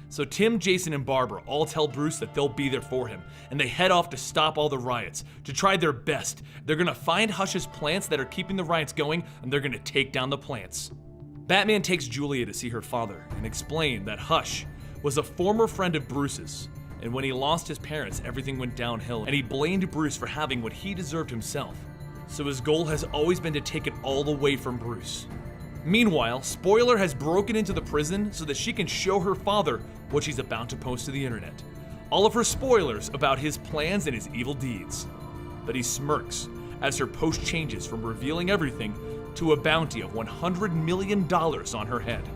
So Tim, Jason, and Barbara all tell Bruce that they'll be there for him, and they head off to stop all the riots, to try their best. They're gonna find Hush's plants that are keeping the riots going, and they're gonna take down the plants. Batman takes Julia to see her father and explain that Hush was a former friend of Bruce's. And when he lost his parents, everything went downhill, and he blamed Bruce for having what he deserved himself. So his goal has always been to take it all away from Bruce. Meanwhile, Spoiler has broken into the prison so that she can show her father what she's about to post to the internet. All of her spoilers about his plans and his evil deeds. But he smirks as her post changes from revealing everything to a bounty of $100 million on her head.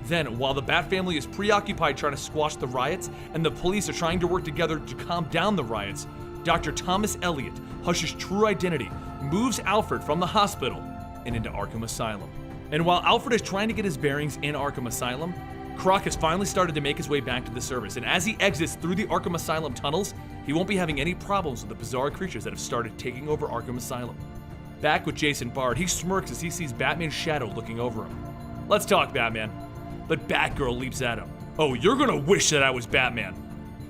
Then, while the Bat family is preoccupied trying to squash the riots and the police are trying to work together to calm down the riots, Dr. Thomas Elliot, Hush's true identity, moves Alfred from the hospital and into Arkham Asylum. And while Alfred is trying to get his bearings in Arkham Asylum, Croc has finally started to make his way back to the service, and as he exits through the Arkham Asylum tunnels, he won't be having any problems with the bizarre creatures that have started taking over Arkham Asylum. Back with Jason Bard, he smirks as he sees Batman's shadow looking over him. "Let's talk, Batman." But Batgirl leaps at him. "Oh, you're gonna wish that I was Batman."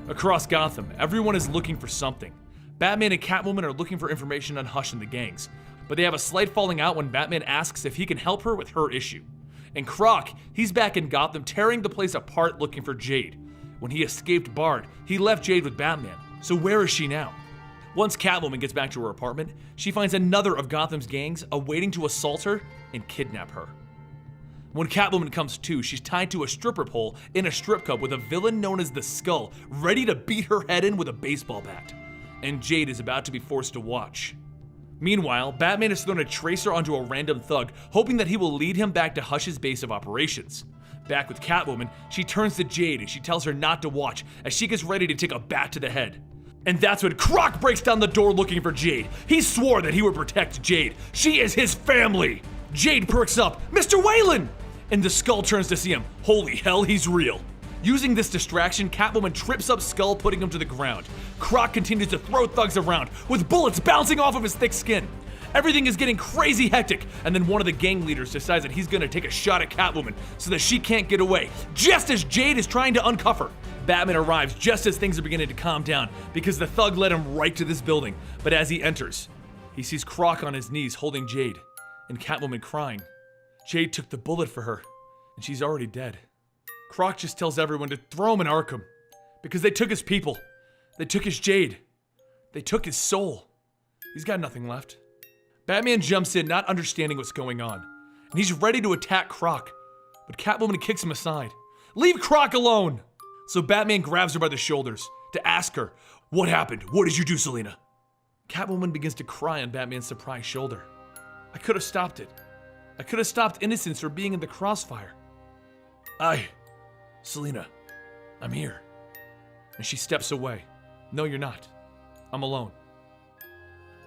Across Gotham, everyone is looking for something. Batman and Catwoman are looking for information on Hush and the gangs, but they have a slight falling out when Batman asks if he can help her with her issue. And Croc, he's back in Gotham tearing the place apart looking for Jade. When he escaped Bard, he left Jade with Batman, so where is she now? Once Catwoman gets back to her apartment, she finds another of Gotham's gangs awaiting to assault her and kidnap her. When Catwoman comes to, she's tied to a stripper pole in a strip club with a villain known as the Skull, ready to beat her head in with a baseball bat. And Jade is about to be forced to watch. Meanwhile, Batman has thrown a tracer onto a random thug, hoping that he will lead him back to Hush's base of operations. Back with Catwoman, she turns to Jade and she tells her not to watch as she gets ready to take a bat to the head. And that's when Croc breaks down the door looking for Jade. He swore that he would protect Jade. She is his family. Jade perks up. "Mr. Wayland!" And the Skull turns to see him. Holy hell, he's real. Using this distraction, Catwoman trips up Skull, putting him to the ground. Croc continues to throw thugs around, with bullets bouncing off of his thick skin. Everything is getting crazy hectic, and then one of the gang leaders decides that he's gonna take a shot at Catwoman so that she can't get away, just as Jade is trying to uncuff her. Batman arrives just as things are beginning to calm down, because the thug led him right to this building. But as he enters, he sees Croc on his knees holding Jade, and Catwoman crying. Jade took the bullet for her, and she's already dead. Croc just tells everyone to throw him in Arkham, because they took his people. They took his Jade. They took his soul. He's got nothing left. Batman jumps in, not understanding what's going on, and he's ready to attack Croc, but Catwoman kicks him aside. "Leave Croc alone!" So Batman grabs her by the shoulders to ask her, "What happened? What did you do, Selina?" Catwoman begins to cry on Batman's surprised shoulder. "I could have stopped it. I could have stopped innocents from being in the crossfire. Selina, I'm here." And she steps away. "No, you're not. I'm alone."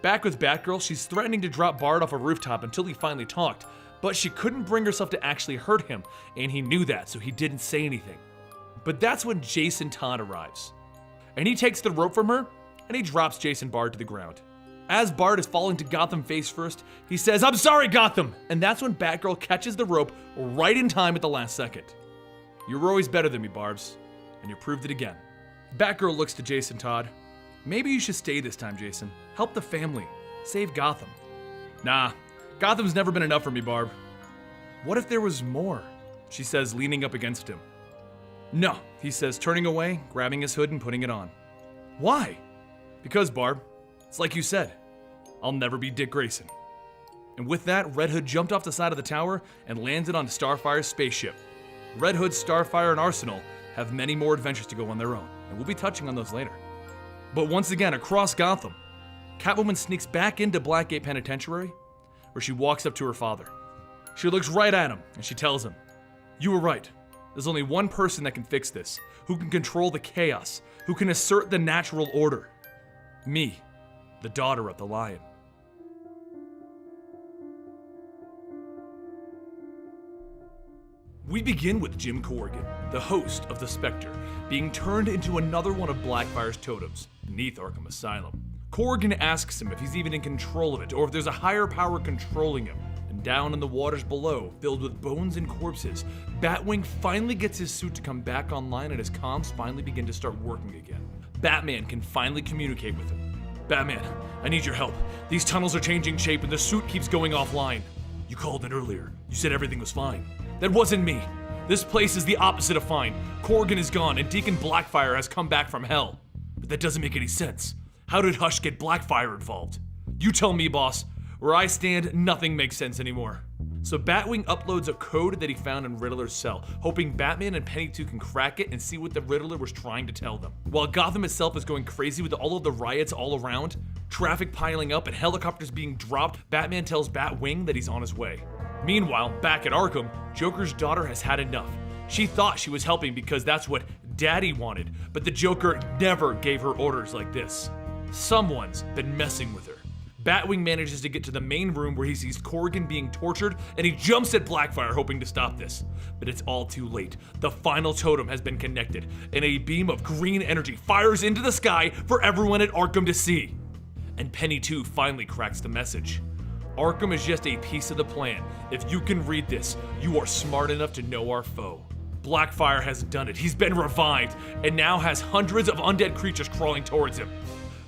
Back with Batgirl, she's threatening to drop Bard off a rooftop until he finally talked, but she couldn't bring herself to actually hurt him, and he knew that, so he didn't say anything. But that's when Jason Todd arrives. And he takes the rope from her, and he drops Jason Bard to the ground. As Bard is falling to Gotham face first, he says, "I'm sorry, Gotham!" And that's when Batgirl catches the rope right in time at the last second. "You were always better than me, Barbs, and you proved it again." Batgirl looks to Jason Todd. "Maybe you should stay this time, Jason. Help the family. Save Gotham." "Nah, Gotham's never been enough for me, Barb." "What if there was more?" she says, leaning up against him. "No," he says, turning away, grabbing his hood and putting it on. "Why?" "Because, Barb, it's like you said. I'll never be Dick Grayson." And with that, Red Hood jumped off the side of the tower and landed on Starfire's spaceship. Red Hood, Starfire, and Arsenal have many more adventures to go on their own, and we'll be touching on those later. But once again, across Gotham, Catwoman sneaks back into Blackgate Penitentiary, where she walks up to her father. She looks right at him, and she tells him, "You were right. There's only one person that can fix this, who can control the chaos, who can assert the natural order. Me, the daughter of the Lion." We begin with Jim Corrigan, the host of The Spectre, being turned into another one of Blackfire's totems, beneath Arkham Asylum. Corrigan asks him if he's even in control of it, or if there's a higher power controlling him. And down in the waters below, filled with bones and corpses, Batwing finally gets his suit to come back online and his comms finally begin to start working again. Batman can finally communicate with him. "Batman, I need your help. These tunnels are changing shape and the suit keeps going offline. You called in earlier. You said everything was fine. That wasn't me. This place is the opposite of fine. Corrigan is gone and Deacon Blackfire has come back from hell. But that doesn't make any sense. How did Hush get Blackfire involved? You tell me, boss. Where I stand, nothing makes sense anymore." So Batwing uploads a code that he found in Riddler's cell, hoping Batman and Penny 2 can crack it and see what the Riddler was trying to tell them. While Gotham itself is going crazy with all of the riots all around, traffic piling up and helicopters being dropped, Batman tells Batwing that he's on his way. Meanwhile, back at Arkham, Joker's daughter has had enough. She thought she was helping because that's what Daddy wanted, but the Joker never gave her orders like this. Someone's been messing with her. Batwing manages to get to the main room where he sees Corrigan being tortured, and he jumps at Blackfire hoping to stop this. But it's all too late. The final totem has been connected, and a beam of green energy fires into the sky for everyone at Arkham to see. And Penny 2 finally cracks the message. Arkham is just a piece of the plan. If you can read this, you are smart enough to know our foe. Blackfire has done it. He's been revived, and now has hundreds of undead creatures crawling towards him.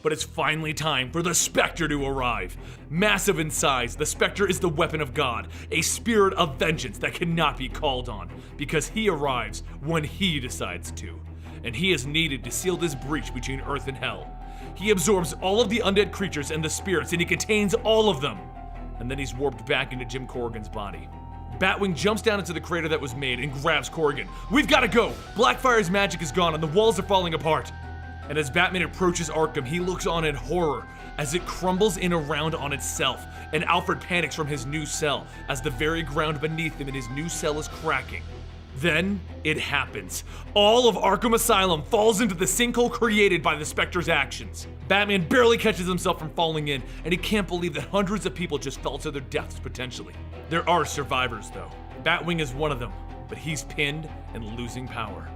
But it's finally time for the Spectre to arrive. Massive in size, the Spectre is the weapon of God, a spirit of vengeance that cannot be called on, because he arrives when he decides to. And he is needed to seal this breach between Earth and Hell. He absorbs all of the undead creatures and the spirits, and he contains all of them. And then he's warped back into Jim Corrigan's body. Batwing jumps down into the crater that was made and grabs Corrigan. We've gotta go! Blackfire's magic is gone and the walls are falling apart. And as Batman approaches Arkham, he looks on in horror as it crumbles in around on itself, and Alfred panics from his new cell as the very ground beneath him in his new cell is cracking. Then it happens. All of Arkham Asylum falls into the sinkhole created by the Spectre's actions. Batman barely catches himself from falling in, and he can't believe that hundreds of people just fell to their deaths potentially. There are survivors though. Batwing is one of them, but he's pinned and losing power.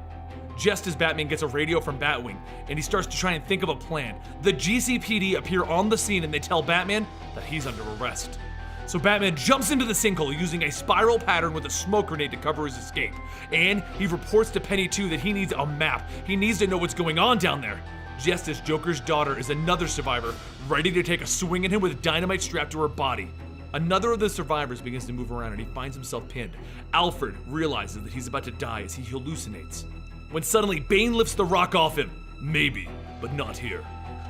Just as Batman gets a radio from Batwing, and he starts to try and think of a plan, the GCPD appear on the scene and they tell Batman that he's under arrest. So Batman jumps into the sinkhole using a spiral pattern with a smoke grenade to cover his escape. And he reports to Penny 2 that he needs a map. He needs to know what's going on down there. Just as Joker's daughter is another survivor, ready to take a swing at him with dynamite strapped to her body. Another of the survivors begins to move around and he finds himself pinned. Alfred realizes that he's about to die as he hallucinates. When suddenly Bane lifts the rock off him. Maybe, but not here.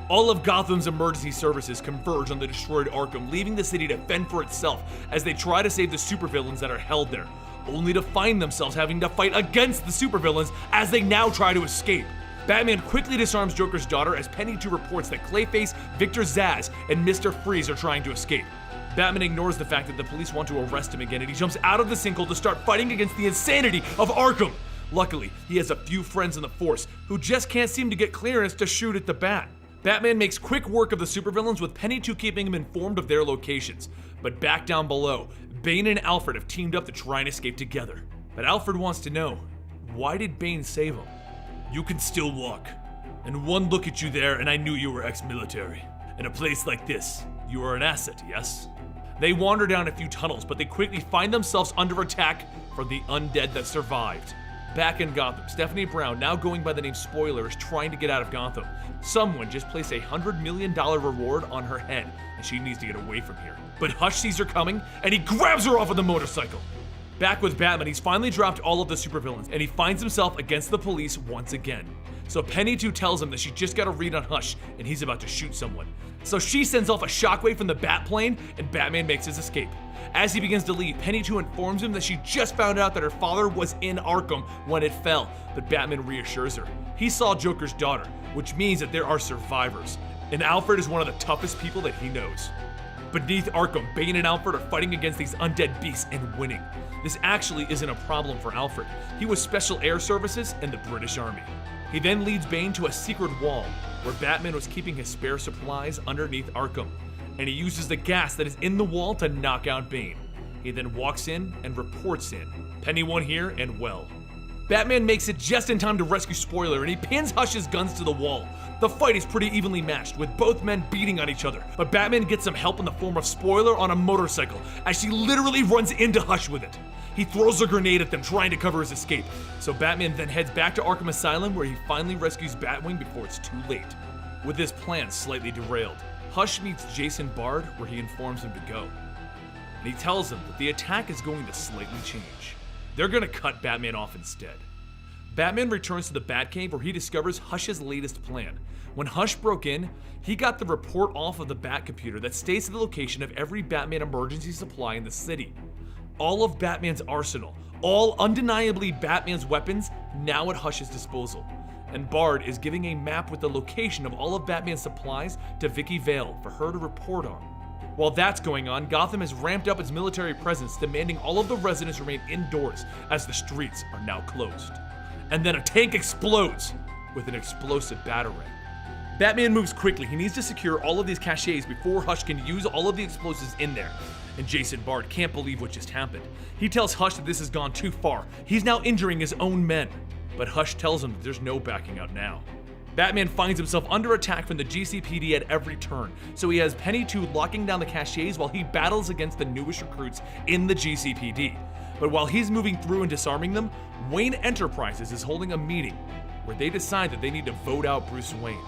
All of Gotham's emergency services converge on the destroyed Arkham, leaving the city to fend for itself as they try to save the supervillains that are held there, only to find themselves having to fight against the supervillains as they now try to escape. Batman quickly disarms Joker's daughter as Penny 2 reports that Clayface, Victor Zsasz, and Mr. Freeze are trying to escape. Batman ignores the fact that the police want to arrest him again, and he jumps out of the sinkhole to start fighting against the insanity of Arkham. Luckily, he has a few friends in the force who just can't seem to get clearance to shoot at the Bat. Batman makes quick work of the supervillains with Penny 2 keeping him informed of their locations. But back down below, Bane and Alfred have teamed up to try and escape together. But Alfred wants to know, why did Bane save him? You can still walk. And one look at you there and I knew you were ex-military. In a place like this, you are an asset, yes? They wander down a few tunnels, but they quickly find themselves under attack from the undead that survived. Back in Gotham, Stephanie Brown, now going by the name Spoiler, is trying to get out of Gotham. Someone just placed a $100 million reward on her head, and she needs to get away from here. But Hush sees her coming, and he grabs her off of the motorcycle. Back with Batman, he's finally dropped all of the supervillains, and he finds himself against the police once again. So Penny 2 tells him that she just got a read on Hush, and he's about to shoot someone. So she sends off a shockwave from the Batplane, and Batman makes his escape. As he begins to leave, Penny 2 informs him that she just found out that her father was in Arkham when it fell, but Batman reassures her. He saw Joker's daughter, which means that there are survivors, and Alfred is one of the toughest people that he knows. Beneath Arkham, Bane and Alfred are fighting against these undead beasts and winning. This actually isn't a problem for Alfred. He was Special Air Services in the British Army. He then leads Bane to a secret wall where Batman was keeping his spare supplies underneath Arkham, and he uses the gas that is in the wall to knock out Bane. He then walks in and reports in. Penny 1 here and well. Batman makes it just in time to rescue Spoiler, and he pins Hush's guns to the wall. The fight is pretty evenly matched, with both men beating on each other, but Batman gets some help in the form of Spoiler on a motorcycle, as she literally runs into Hush with it. He throws a grenade at them, trying to cover his escape. So Batman then heads back to Arkham Asylum, where he finally rescues Batwing before it's too late. With his plan slightly derailed, Hush meets Jason Bard, where he informs him to go. And he tells him that the attack is going to slightly change. They're gonna cut Batman off instead. Batman returns to the Batcave, where he discovers Hush's latest plan. When Hush broke in, he got the report off of the Bat computer that states the location of every Batman emergency supply in the city. All of Batman's arsenal, all undeniably Batman's weapons, now at Hush's disposal. And Bard is giving a map with the location of all of Batman's supplies to Vicky Vale for her to report on. While that's going on, Gotham has ramped up its military presence, demanding all of the residents remain indoors as the streets are now closed. And then a tank explodes with an explosive batarang. Batman moves quickly. He needs to secure all of these caches before Hush can use all of the explosives in there. And Jason Bard can't believe what just happened. He tells Hush that this has gone too far. He's now injuring his own men. But Hush tells him that there's no backing out now. Batman finds himself under attack from the GCPD at every turn, so he has Penny 2 locking down the caches while he battles against the newest recruits in the GCPD. But while he's moving through and disarming them, Wayne Enterprises is holding a meeting where they decide that they need to vote out Bruce Wayne.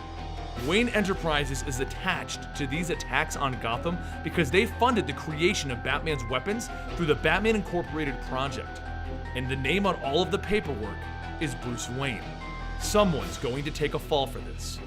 Wayne Enterprises is attached to these attacks on Gotham because they funded the creation of Batman's weapons through the Batman Incorporated project. And the name on all of the paperwork is Bruce Wayne. Someone's going to take a fall for this.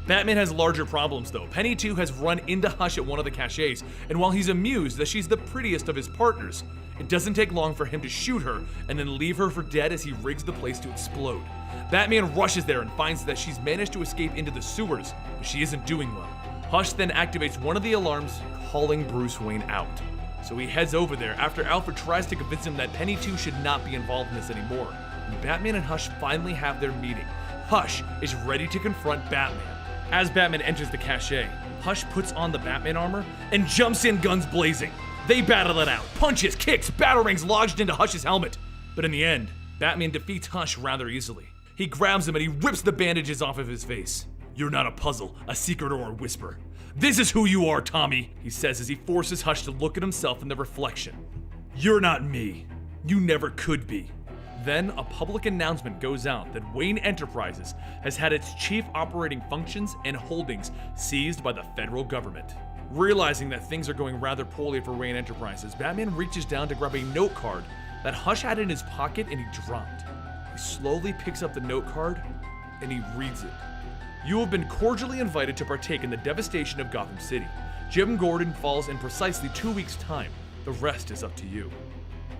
Batman has larger problems though. Penny 2 has run into Hush at one of the caches, and while he's amused that she's the prettiest of his partners, it doesn't take long for him to shoot her and then leave her for dead as he rigs the place to explode. Batman rushes there and finds that she's managed to escape into the sewers, but she isn't doing well. Hush then activates one of the alarms, calling Bruce Wayne out. So he heads over there after Alfred tries to convince him that Penny 2 should not be involved in this anymore. When Batman and Hush finally have their meeting, Hush is ready to confront Batman. As Batman enters the cache, Hush puts on the Batman armor and jumps in guns blazing. They battle it out, punches, kicks, batarangs lodged into Hush's helmet. But in the end, Batman defeats Hush rather easily. He grabs him and he rips the bandages off of his face. "You're not a puzzle, a secret, or a whisper. This is who you are, Tommy," he says as he forces Hush to look at himself in the reflection. "You're not me. You never could be." Then a public announcement goes out that Wayne Enterprises has had its chief operating functions and holdings seized by the federal government. Realizing that things are going rather poorly for Wayne Enterprises, Batman reaches down to grab a note card that Hush had in his pocket and he dropped. He slowly picks up the note card and he reads it. "You have been cordially invited to partake in the devastation of Gotham City. Jim Gordon falls in precisely 2 weeks' time. The rest is up to you."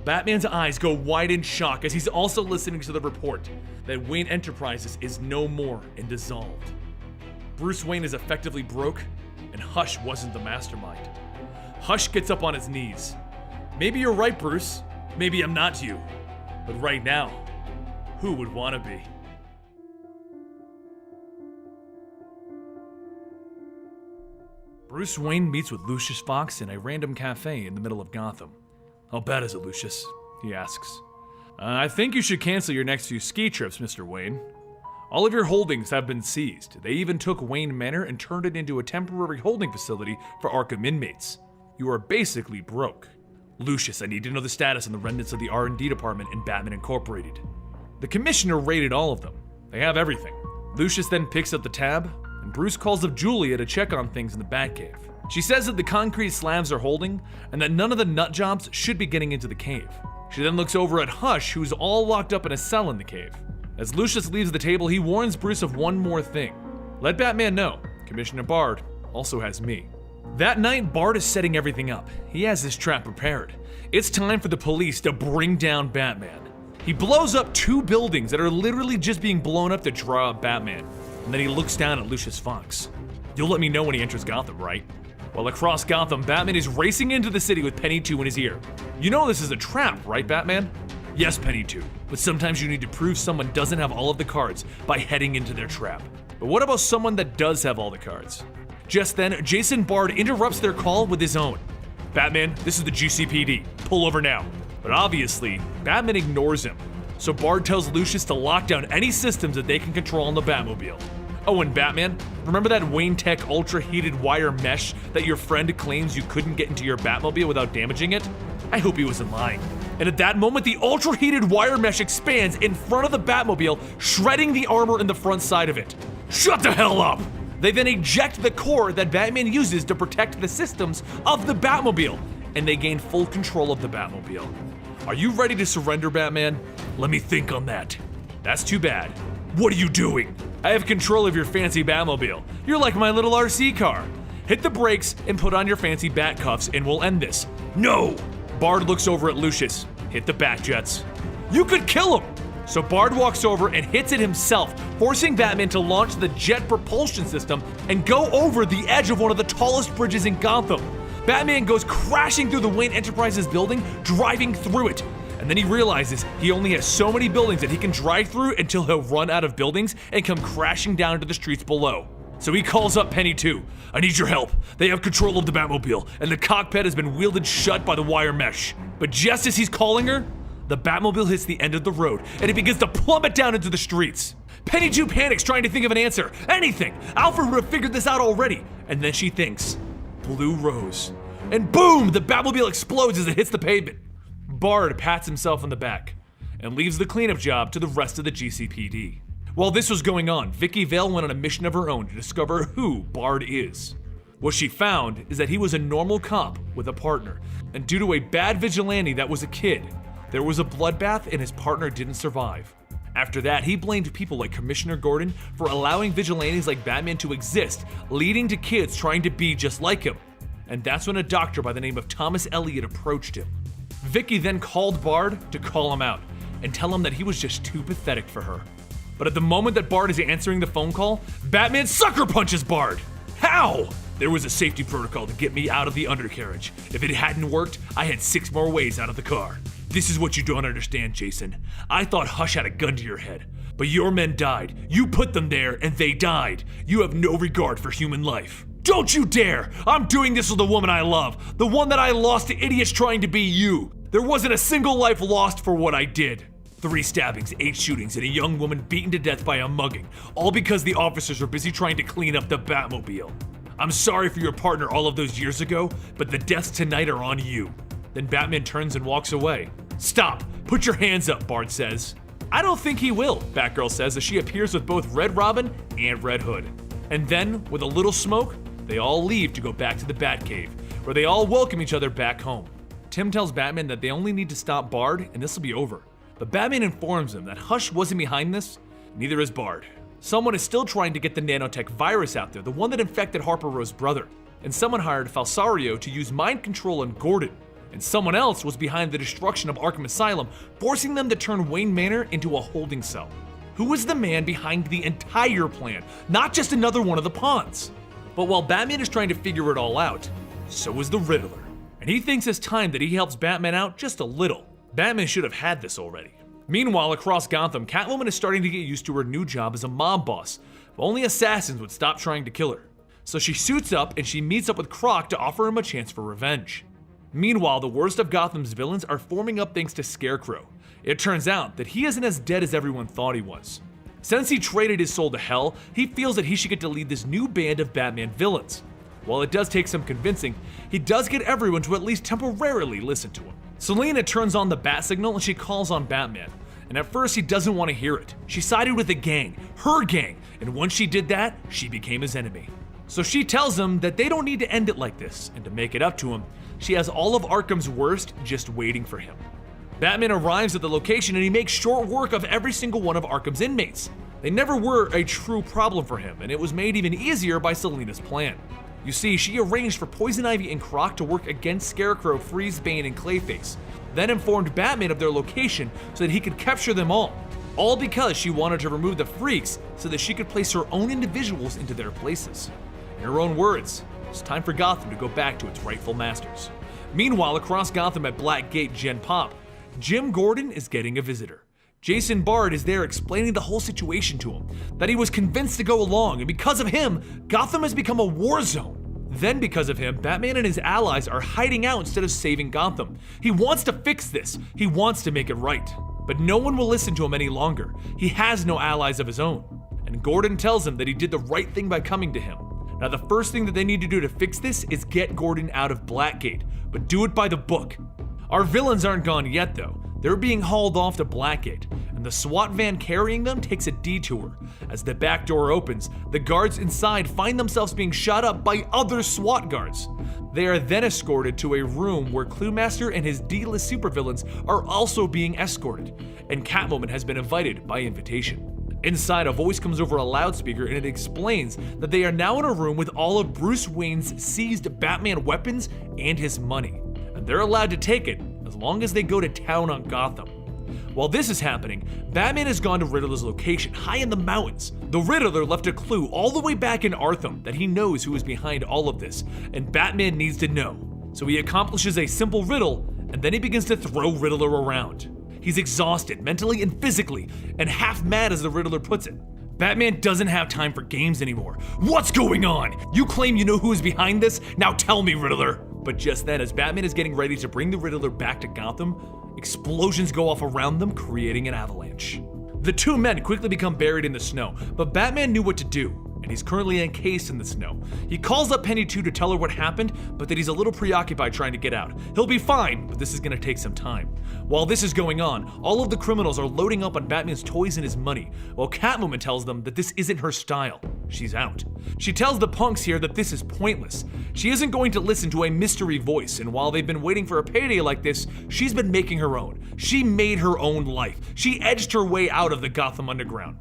Batman's eyes go wide in shock as he's also listening to the report that Wayne Enterprises is no more and dissolved. Bruce Wayne is effectively broke, and Hush wasn't the mastermind. Hush gets up on his knees. "Maybe you're right, Bruce. Maybe I'm not you. But right now, who would want to be?" Bruce Wayne meets with Lucius Fox in a random cafe in the middle of Gotham. "How bad is it, Lucius?" he asks. "I think you should cancel your next few ski trips, Mr. Wayne. All of your holdings have been seized. They even took Wayne Manor and turned it into a temporary holding facility for ARKHAM inmates. You are basically broke. Lucius, I need to know the status on the remnants of the R&D department in Batman Incorporated." The commissioner raided all of them. They have everything. Lucius then picks up the tab, and Bruce calls up Julia to check on things in the Batcave. She says that the concrete slabs are holding, and that none of the nut jobs should be getting into the cave. She then looks over at Hush, who's all locked up in a cell in the cave. As Lucius leaves the table, he warns Bruce of one more thing. "Let Batman know, Commissioner Bard also has me." That night, Bard is setting everything up. He has his trap prepared. It's time for the police to bring down Batman. He blows up 2 buildings that are literally just being blown up to draw out Batman, and then he looks down at Lucius Fox. "You'll let me know when he enters Gotham, right?" While across Gotham, Batman is racing into the city with Penny 2 in his ear. "You know this is a trap, right, Batman?" "Yes, Penny 2, but sometimes you need to prove someone doesn't have all of the cards by heading into their trap. But what about someone that does have all the cards?" Just then, Jason Bard interrupts their call with his own. "Batman, this is the GCPD. Pull over now." But obviously, Batman ignores him. So Bard tells Lucius to lock down any systems that they can control on the Batmobile. "Oh, and Batman, remember that Wayne Tech ultra-heated wire mesh that your friend claims you couldn't get into your Batmobile without damaging it? I hope he wasn't lying." And at that moment, the ultra-heated wire mesh expands in front of the Batmobile, shredding the armor in the front side of it. "Shut the hell up!" They then eject the core that Batman uses to protect the systems of the Batmobile, and they gain full control of the Batmobile. "Are you ready to surrender, Batman?" "Let me think on that." "That's too bad." "What are you doing?" "I have control of your fancy Batmobile. You're like my little RC car. Hit the brakes and put on your fancy bat cuffs and we'll end this." "No!" Bard looks over at Lucius. "Hit the bat jets." "You could kill him!" So Bard walks over and hits it himself, forcing Batman to launch the jet propulsion system and go over the edge of one of the tallest bridges in Gotham. Batman goes crashing through the Wayne Enterprises building, driving through it. And then he realizes he only has so many buildings that he can drive through until he'll run out of buildings and come crashing down to the streets below. So he calls up Penny too. I need your help. They have control of the Batmobile, and the cockpit has been wielded shut by the wire mesh. But just as he's calling her, the Batmobile hits the end of the road, and it begins to plummet down into the streets. Penny 2 panics, trying to think of an answer. Anything! Alfred would have figured this out already. And then she thinks, Blue Rose. And boom! The Batmobile explodes as it hits the pavement. Bard pats himself on the back and leaves the cleanup job to the rest of the GCPD. While this was going on, Vicky Vale went on a mission of her own to discover who Bard is. What she found is that he was a normal cop with a partner, and due to a bad vigilante that was a kid, there was a bloodbath and his partner didn't survive. After that, he blamed people like Commissioner Gordon for allowing vigilantes like Batman to exist, leading to kids trying to be just like him. And that's when a doctor by the name of Thomas Elliot approached him. Vicky then called Bard to call him out and tell him that he was just too pathetic for her. But at the moment that Bard is answering the phone call, Batman sucker punches Bard. How? There was a safety protocol to get me out of the undercarriage. If it hadn't worked, I had 6 more ways out of the car. This is what you don't understand, Jason. I thought Hush had a gun to your head, but your men died. You put them there and they died. You have no regard for human life. Don't you dare! I'm doing this with the woman I love, the one that I lost to idiots trying to be you. There wasn't a single life lost for what I did. 3 stabbings, 8 shootings, and a young woman beaten to death by a mugging, all because the officers were busy trying to clean up the Batmobile. I'm sorry for your partner all of those years ago, but the deaths tonight are on you. Then Batman turns and walks away. Stop! Put your hands up, Bard says. I don't think he will, Batgirl says as she appears with both Red Robin and Red Hood. And then, with a little smoke, they all leave to go back to the Batcave, where they all welcome each other back home. Tim tells Batman that they only need to stop Bard and this will be over. But Batman informs him that Hush wasn't behind this, neither is Bard. Someone is still trying to get the nanotech virus out there, the one that infected Harper Rose's brother. And someone hired Falsario to use mind control on Gordon. And someone else was behind the destruction of Arkham Asylum, forcing them to turn Wayne Manor into a holding cell. Who was the man behind the entire plan, not just another one of the pawns? But while Batman is trying to figure it all out, so is the Riddler. And he thinks it's time that he helps Batman out just a little. Batman should have had this already. Meanwhile, across Gotham, Catwoman is starting to get used to her new job as a mob boss. If only assassins would stop trying to kill her. So she suits up and she meets up with Croc to offer him a chance for revenge. Meanwhile, the worst of Gotham's villains are forming up thanks to Scarecrow. It turns out that he isn't as dead as everyone thought he was. Since he traded his soul to hell, he feels that he should get to lead this new band of Batman villains. While it does take some convincing, he does get everyone to at least temporarily listen to him. Selena turns on the bat signal and she calls on Batman. And at first he doesn't want to hear it. She sided with the gang, her gang, and once she did that, she became his enemy. So she tells him that they don't need to end it like this, and to make it up to him, she has all of Arkham's worst just waiting for him. Batman arrives at the location and he makes short work of every single one of Arkham's inmates. They never were a true problem for him, and it was made even easier by Selena's plan. You see, she arranged for Poison Ivy and Croc to work against Scarecrow, Freeze, Bane, and Clayface, then informed Batman of their location so that he could capture them all because she wanted to remove the freaks so that she could place her own individuals into their places. In her own words, it's time for Gotham to go back to its rightful masters. Meanwhile, across Gotham at Blackgate Gen Pop, Jim Gordon is getting a visitor. Jason Bard is there explaining the whole situation to him, that he was convinced to go along, and because of him, Gotham has become a war zone. Then because of him, Batman and his allies are hiding out instead of saving Gotham. He wants to fix this, he wants to make it right. But no one will listen to him any longer. He has no allies of his own. And Gordon tells him that he did the right thing by coming to him. Now the first thing that they need to do to fix this is get Gordon out of Blackgate, but do it by the book. Our villains aren't gone yet though. They're being hauled off to Blackgate, and the SWAT van carrying them takes a detour. As the back door opens, the guards inside find themselves being shot up by other SWAT guards. They are then escorted to a room where Cluemaster and his D-list supervillains are also being escorted, and Catwoman has been invited by invitation. Inside, a voice comes over a loudspeaker and it explains that they are now in a room with all of Bruce Wayne's seized Batman weapons and his money, and they're allowed to take it as long as they go to town on Gotham. While this is happening, Batman has gone to Riddler's location, high in the mountains. The Riddler left a clue all the way back in Arkham that he knows who is behind all of this, and Batman needs to know. So he accomplishes a simple riddle, and then he begins to throw Riddler around. He's exhausted mentally and physically, and half mad as the Riddler puts it. Batman doesn't have time for games anymore. What's going on? You claim you know who is behind this? Now tell me, Riddler. But just then, as Batman is getting ready to bring the Riddler back to Gotham, explosions go off around them, creating an avalanche. The two men quickly become buried in the snow, but Batman knew what to do, and he's currently encased in the snow. He calls up Penny 2 to tell her what happened, but that he's a little preoccupied trying to get out. He'll be fine, but this is gonna take some time. While this is going on, all of the criminals are loading up on Batman's toys and his money, while Catwoman tells them that this isn't her style. She's out. She tells the punks here that this is pointless. She isn't going to listen to a mystery voice, and while they've been waiting for a payday like this, she's been making her own. She made her own life. She edged her way out of the Gotham Underground.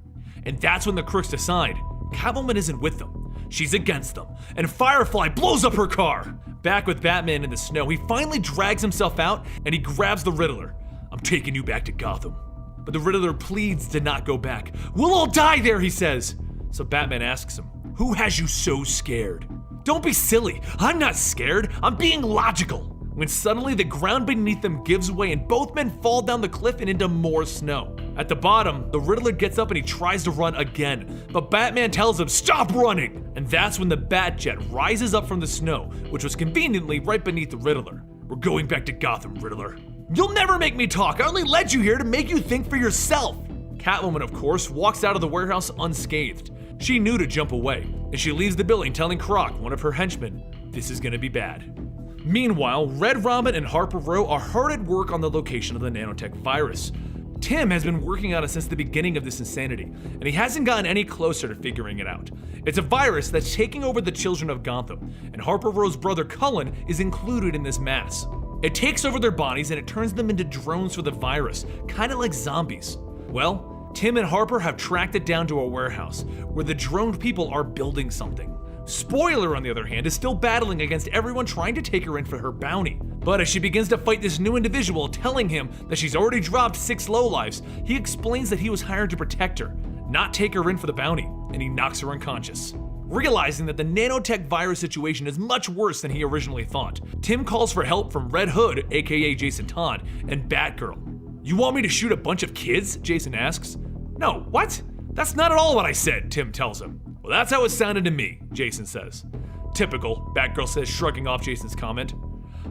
And that's when the crooks decide Catwoman isn't with them. She's against them, and Firefly blows up her car. Back with Batman in the snow, he finally drags himself out and he grabs the Riddler. I'm taking you back to Gotham. But the Riddler pleads to not go back. We'll all die there, he says. So Batman asks him, who has you so scared? Don't be silly. I'm not scared. I'm being logical. When suddenly the ground beneath them gives way and both men fall down the cliff and into more snow. At the bottom, the Riddler gets up and he tries to run again, but Batman tells him, stop running! And that's when the Batjet rises up from the snow, which was conveniently right beneath the Riddler. We're going back to Gotham, Riddler. You'll never make me talk. I only led you here to make you think for yourself. Catwoman, of course, walks out of the warehouse unscathed. She knew to jump away, and she leaves the building telling Croc, one of her henchmen, this is gonna be bad. Meanwhile, Red Robin and Harper Row are hard at work on the location of the nanotech virus. Tim has been working on it since the beginning of this insanity, and he hasn't gotten any closer to figuring it out. It's a virus that's taking over the children of Gotham, and Harper Row's brother Cullen is included in this mass. It takes over their bodies and it turns them into drones for the virus, kinda like zombies. Well, Tim and Harper have tracked it down to a warehouse, where the droned people are building something. Spoiler, on the other hand, is still battling against everyone trying to take her in for her bounty. But as she begins to fight this new individual telling him that she's already dropped 6 lowlifes, he explains that he was hired to protect her, not take her in for the bounty, and he knocks her unconscious. Realizing that the nanotech virus situation is much worse than he originally thought, Tim calls for help from Red Hood, aka Jason Todd, and Batgirl. You want me to shoot a bunch of kids? Jason asks. No, what? That's not at all what I said, Tim tells him. Well, that's how it sounded to me, Jason says. Typical, Batgirl says, shrugging off Jason's comment.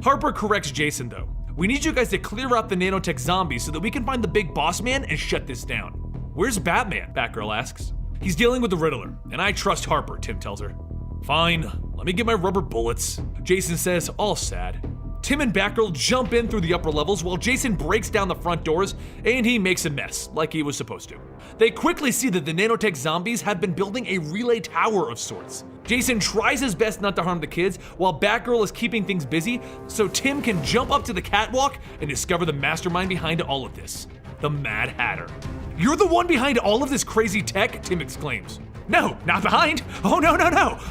Harper corrects Jason though. We need you guys to clear out the nanotech zombies so that we can find the big boss man and shut this down. Where's Batman? Batgirl asks. He's dealing with the Riddler, and I trust Harper, Tim tells her. Fine, let me get my rubber bullets, Jason says, all sad. Tim and Batgirl jump in through the upper levels while Jason breaks down the front doors and he makes a mess, like he was supposed to. They quickly see that the nanotech zombies have been building a relay tower of sorts. Jason tries his best not to harm the kids while Batgirl is keeping things busy so Tim can jump up to the catwalk and discover the mastermind behind all of this, the Mad Hatter. You're the one behind all of this crazy tech, Tim exclaims. No, not behind. Oh, no,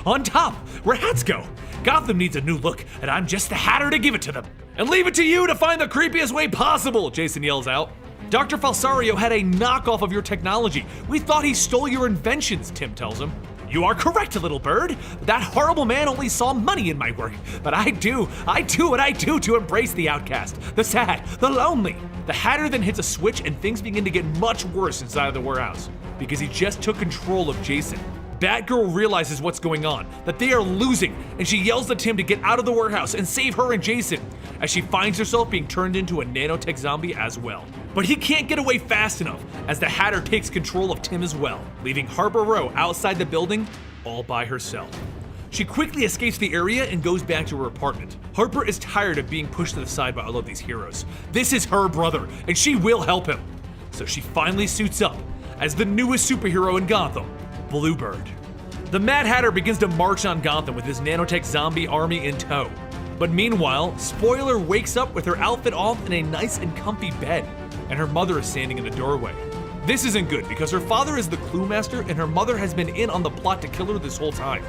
on top, where hats go. Gotham needs a new look, and I'm just the Hatter to give it to them. And leave it to you to find the creepiest way possible, Jason yells out. Dr. Falsario had a knockoff of your technology. We thought he stole your inventions, Tim tells him. You are correct, little bird. That horrible man only saw money in my work, but I do what I do to embrace the outcast, the sad, the lonely. The Hatter then hits a switch and things begin to get much worse inside of the warehouse, because he just took control of Jason. Batgirl realizes what's going on, that they are losing, and she yells at Tim to get out of the warehouse and save her and Jason, as she finds herself being turned into a nanotech zombie as well. But he can't get away fast enough, as the Hatter takes control of Tim as well, leaving Harper Row outside the building all by herself. She quickly escapes the area and goes back to her apartment. Harper is tired of being pushed to the side by all of these heroes. This is her brother, and she will help him. So she finally suits up as the newest superhero in Gotham, Bluebird. The Mad Hatter begins to march on Gotham with his nanotech zombie army in tow. But meanwhile, Spoiler wakes up with her outfit off in a nice and comfy bed, and her mother is standing in the doorway. This isn't good because her father is the clue master and her mother has been in on the plot to kill her this whole time.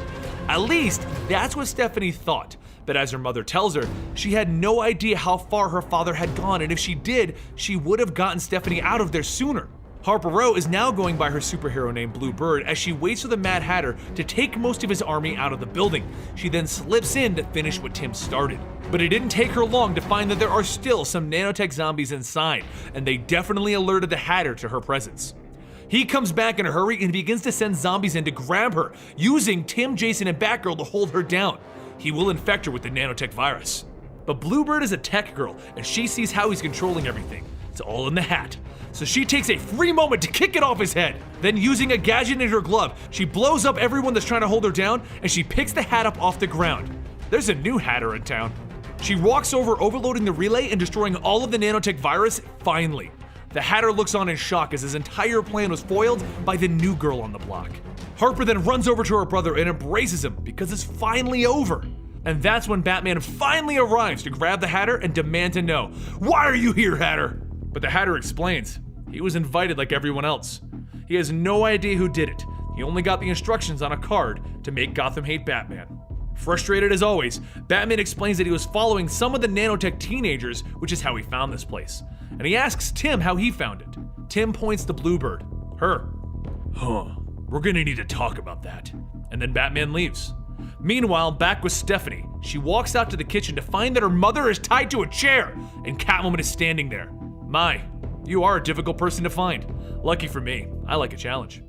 At least, that's what Stephanie thought. But as her mother tells her, she had no idea how far her father had gone, and if she did, she would have gotten Stephanie out of there sooner. Harper Row is now going by her superhero name Blue Bird as she waits for the Mad Hatter to take most of his army out of the building. She then slips in to finish what Tim started. But it didn't take her long to find that there are still some nanotech zombies inside, and they definitely alerted the Hatter to her presence. He comes back in a hurry and begins to send zombies in to grab her, using Tim, Jason, and Batgirl to hold her down. He will infect her with the nanotech virus. But Bluebird is a tech girl, and she sees how he's controlling everything. It's all in the hat. So she takes a free moment to kick it off his head. Then using a gadget in her glove, she blows up everyone that's trying to hold her down, and she picks the hat up off the ground. There's a new Hatter in town. She walks over, overloading the relay and destroying all of the nanotech virus, finally. The Hatter looks on in shock as his entire plan was foiled by the new girl on the block. Harper then runs over to her brother and embraces him because it's finally over. And that's when Batman finally arrives to grab the Hatter and demand to know, "Why are you here, Hatter?" But the Hatter explains, he was invited like everyone else. He has no idea who did it. He only got the instructions on a card to make Gotham hate Batman. Frustrated as always, Batman explains that he was following some of the nanotech teenagers, which is how he found this place. And he asks Tim how he found it. Tim points to Bluebird. Her. We're gonna need to talk about that. And then Batman leaves. Meanwhile, back with Stephanie. She walks out to the kitchen to find that her mother is tied to a chair, and Catwoman is standing there. My, you are a difficult person to find. Lucky for me, I like a challenge.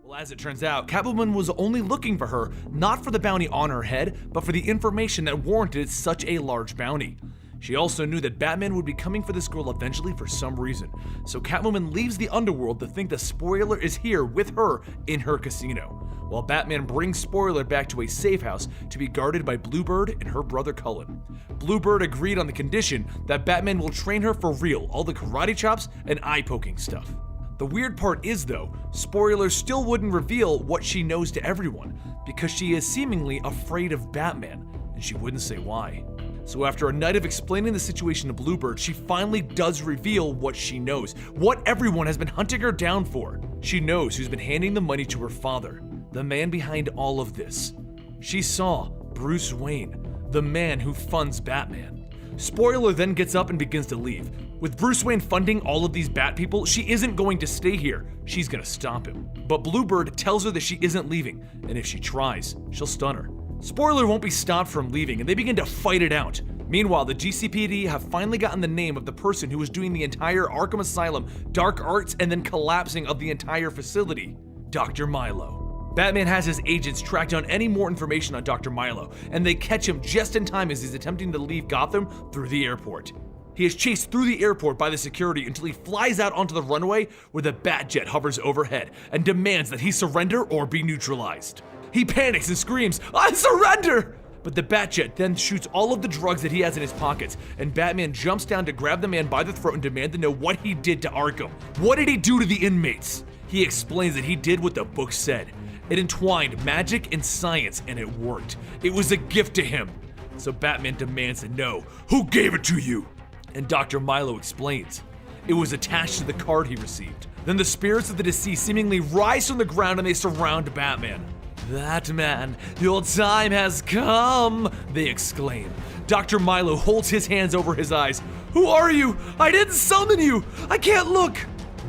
Well, as it turns out, Catwoman was only looking for her, not for the bounty on her head, but for the information that warranted such a large bounty. She also knew that Batman would be coming for this girl eventually for some reason, so Catwoman leaves the underworld to think the Spoiler is here with her in her casino, while Batman brings Spoiler back to a safe house to be guarded by Bluebird and her brother Cullen. Bluebird agreed on the condition that Batman will train her for real, all the karate chops and eye-poking stuff. The weird part is though, Spoiler still wouldn't reveal what she knows to everyone, because she is seemingly afraid of Batman, and she wouldn't say why. So after a night of explaining the situation to Bluebird, she finally does reveal what she knows, what everyone has been hunting her down for. She knows who's been handing the money to her father, the man behind all of this. She saw Bruce Wayne, the man who funds Batman. Spoiler then gets up and begins to leave. With Bruce Wayne funding all of these Bat people, she isn't going to stay here. She's gonna stop him. But Bluebird tells her that she isn't leaving, and if she tries, she'll stun her. Spoiler won't be stopped from leaving, and they begin to fight it out. Meanwhile, the GCPD have finally gotten the name of the person who was doing the entire Arkham Asylum, dark arts, and then collapsing of the entire facility, Dr. Milo. Batman has his agents track down any more information on Dr. Milo, and they catch him just in time as he's attempting to leave Gotham through the airport. He is chased through the airport by the security until he flies out onto the runway where the Batjet hovers overhead and demands that he surrender or be neutralized. He panics and screams, "I surrender!" But the Batjet then shoots all of the drugs that he has in his pockets, and Batman jumps down to grab the man by the throat and demand to know what he did to Arkham. What did he do to the inmates? He explains that he did what the book said. It entwined magic and science, and it worked. It was a gift to him. So Batman demands to know, who gave it to you? And Dr. Milo explains. It was attached to the card he received. Then the spirits of the deceased seemingly rise from the ground and they surround Batman. "Batman, your time has come," they exclaim. Dr. Milo holds his hands over his eyes. "Who are you? I didn't summon you! I can't look!"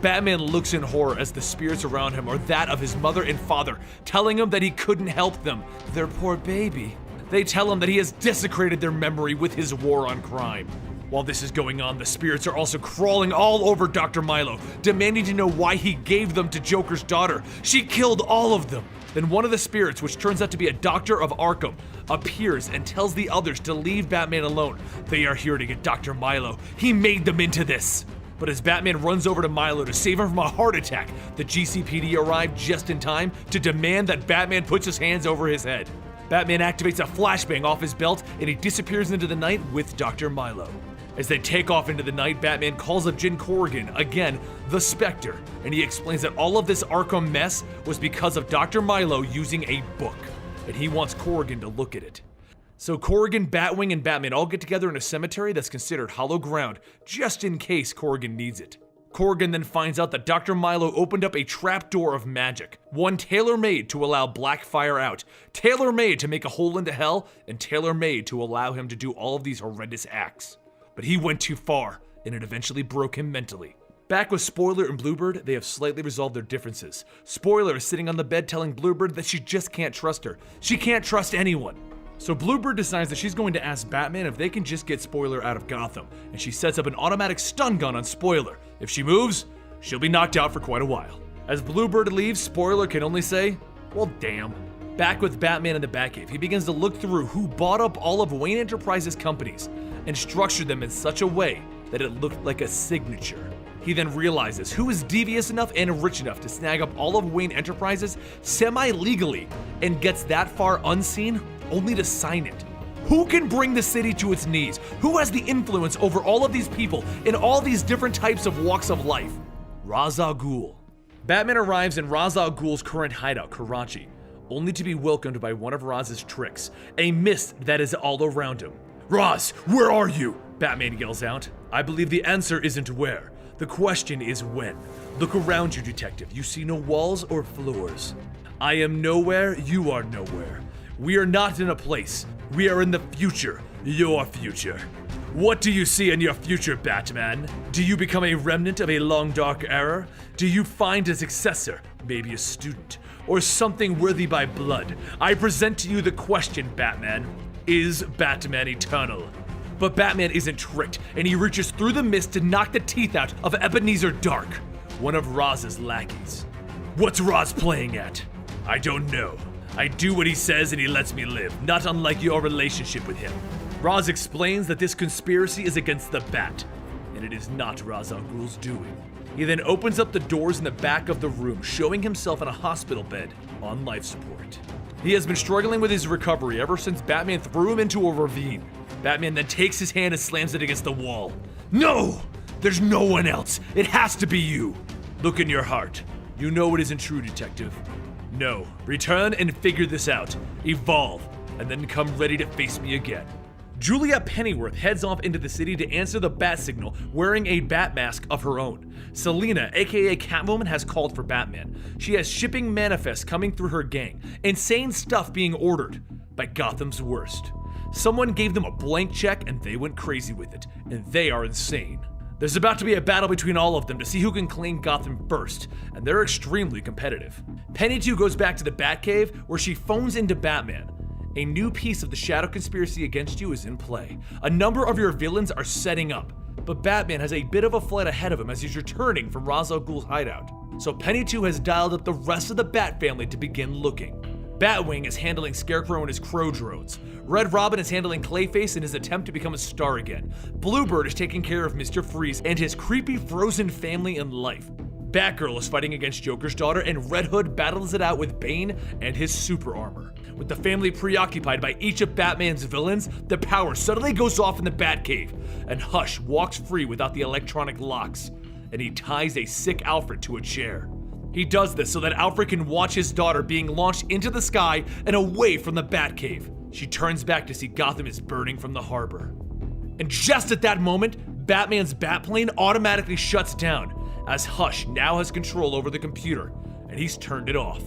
Batman looks in horror as the spirits around him are that of his mother and father, telling him that he couldn't help them, their poor baby. They tell him that he has desecrated their memory with his war on crime. While this is going on, the spirits are also crawling all over Dr. Milo, demanding to know why he gave them to Joker's daughter. She killed all of them. Then one of the spirits, which turns out to be a doctor of Arkham, appears and tells the others to leave Batman alone. They are here to get Dr. Milo. He made them into this. But as Batman runs over to Milo to save him from a heart attack, the GCPD arrive just in time to demand that Batman puts his hands over his head. Batman activates a flashbang off his belt and he disappears into the night with Dr. Milo. As they take off into the night, Batman calls up Jin Corrigan, again, the Spectre, and he explains that all of this Arkham mess was because of Dr. Milo using a book, and he wants Corrigan to look at it. So Corrigan, Batwing, and Batman all get together in a cemetery that's considered hollow ground, just in case Corrigan needs it. Corrigan then finds out that Dr. Milo opened up a trapdoor of magic, one tailor-made to allow black fire out, tailor-made to make a hole into hell, and tailor-made to allow him to do all of these horrendous acts. but he went too far, and it eventually broke him mentally. Back with Spoiler and Bluebird, they have slightly resolved their differences. Spoiler is sitting on the bed telling Bluebird that she just can't trust her. She can't trust anyone. So Bluebird decides that she's going to ask Batman if they can just get Spoiler out of Gotham, and she sets up an automatic stun gun on Spoiler. If she moves, she'll be knocked out for quite a while. As Bluebird leaves, Spoiler can only say, well, damn. Back with Batman in the Batcave, he begins to look through who bought up all of Wayne Enterprises' companies and structured them in such a way that it looked like a signature. He then realizes who is devious enough and rich enough to snag up all of Wayne Enterprises semi-legally and gets that far unseen only to sign it. Who can bring the city to its knees? Who has the influence over all of these people in all these different types of walks of life? Ra's al Ghul. Batman arrives in Ra's al Ghul's current hideout, Karachi, only to be welcomed by one of Raz's tricks, a mist that is all around him. Ra's, where are you? Batman yells out. I believe the answer isn't where. The question is when. Look around you, detective. You see no walls or floors. I am nowhere, you are nowhere. We are not in a place. We are in the future. Your future. What do you see in your future, Batman? Do you become a remnant of a long dark era? Do you find a successor, maybe a student, or something worthy by blood? I present to you the question, Batman. Is Batman eternal? But Batman isn't tricked, and he reaches through the mist to knock the teeth out of Ebenezer Dark, one of Raz's lackeys. What's Raz playing at? I don't know. I do what he says and he lets me live, not unlike your relationship with him. Raz explains that this conspiracy is against the Bat, and it is not Ra's al Ghul's doing. He then opens up the doors in the back of the room, showing himself in a hospital bed on life support. He has been struggling with his recovery ever since Batman threw him into a ravine. Batman then takes his hand and slams it against the wall. No! There's no one else. It has to be you. Look in your heart. You know it isn't true, detective. No. Return and figure this out. Evolve, and then come ready to face me again. Juliet Pennyworth heads off into the city to answer the bat signal wearing a bat mask of her own. Selina, aka Catwoman, has called for Batman. She has shipping manifests coming through her gang, insane stuff being ordered by Gotham's worst. Someone gave them a blank check and they went crazy with it, and they are insane. There's about to be a battle between all of them to see who can claim Gotham first, and they're extremely competitive. Penny 2 goes back to the Batcave where she phones into Batman. A new piece of the shadow conspiracy against you is in play. A number of your villains are setting up, but Batman has a bit of a flight ahead of him as he's returning from Ra's al Ghul's hideout. So Penny 2 has dialed up the rest of the Bat family to begin looking. Batwing is handling Scarecrow and his crow drones. Red Robin is handling Clayface in his attempt to become a star again. Bluebird is taking care of Mr. Freeze and his creepy frozen family and life. Batgirl is fighting against Joker's daughter, and Red Hood battles it out with Bane and his super armor. With the family preoccupied by each of Batman's villains, the power suddenly goes off in the Batcave, and Hush walks free without the electronic locks, and he ties a sick Alfred to a chair. He does this so that Alfred can watch his daughter being launched into the sky and away from the Batcave. She turns back to see Gotham is burning from the harbor. And just at that moment, Batman's Batplane automatically shuts down, as Hush now has control over the computer, and he's turned it off.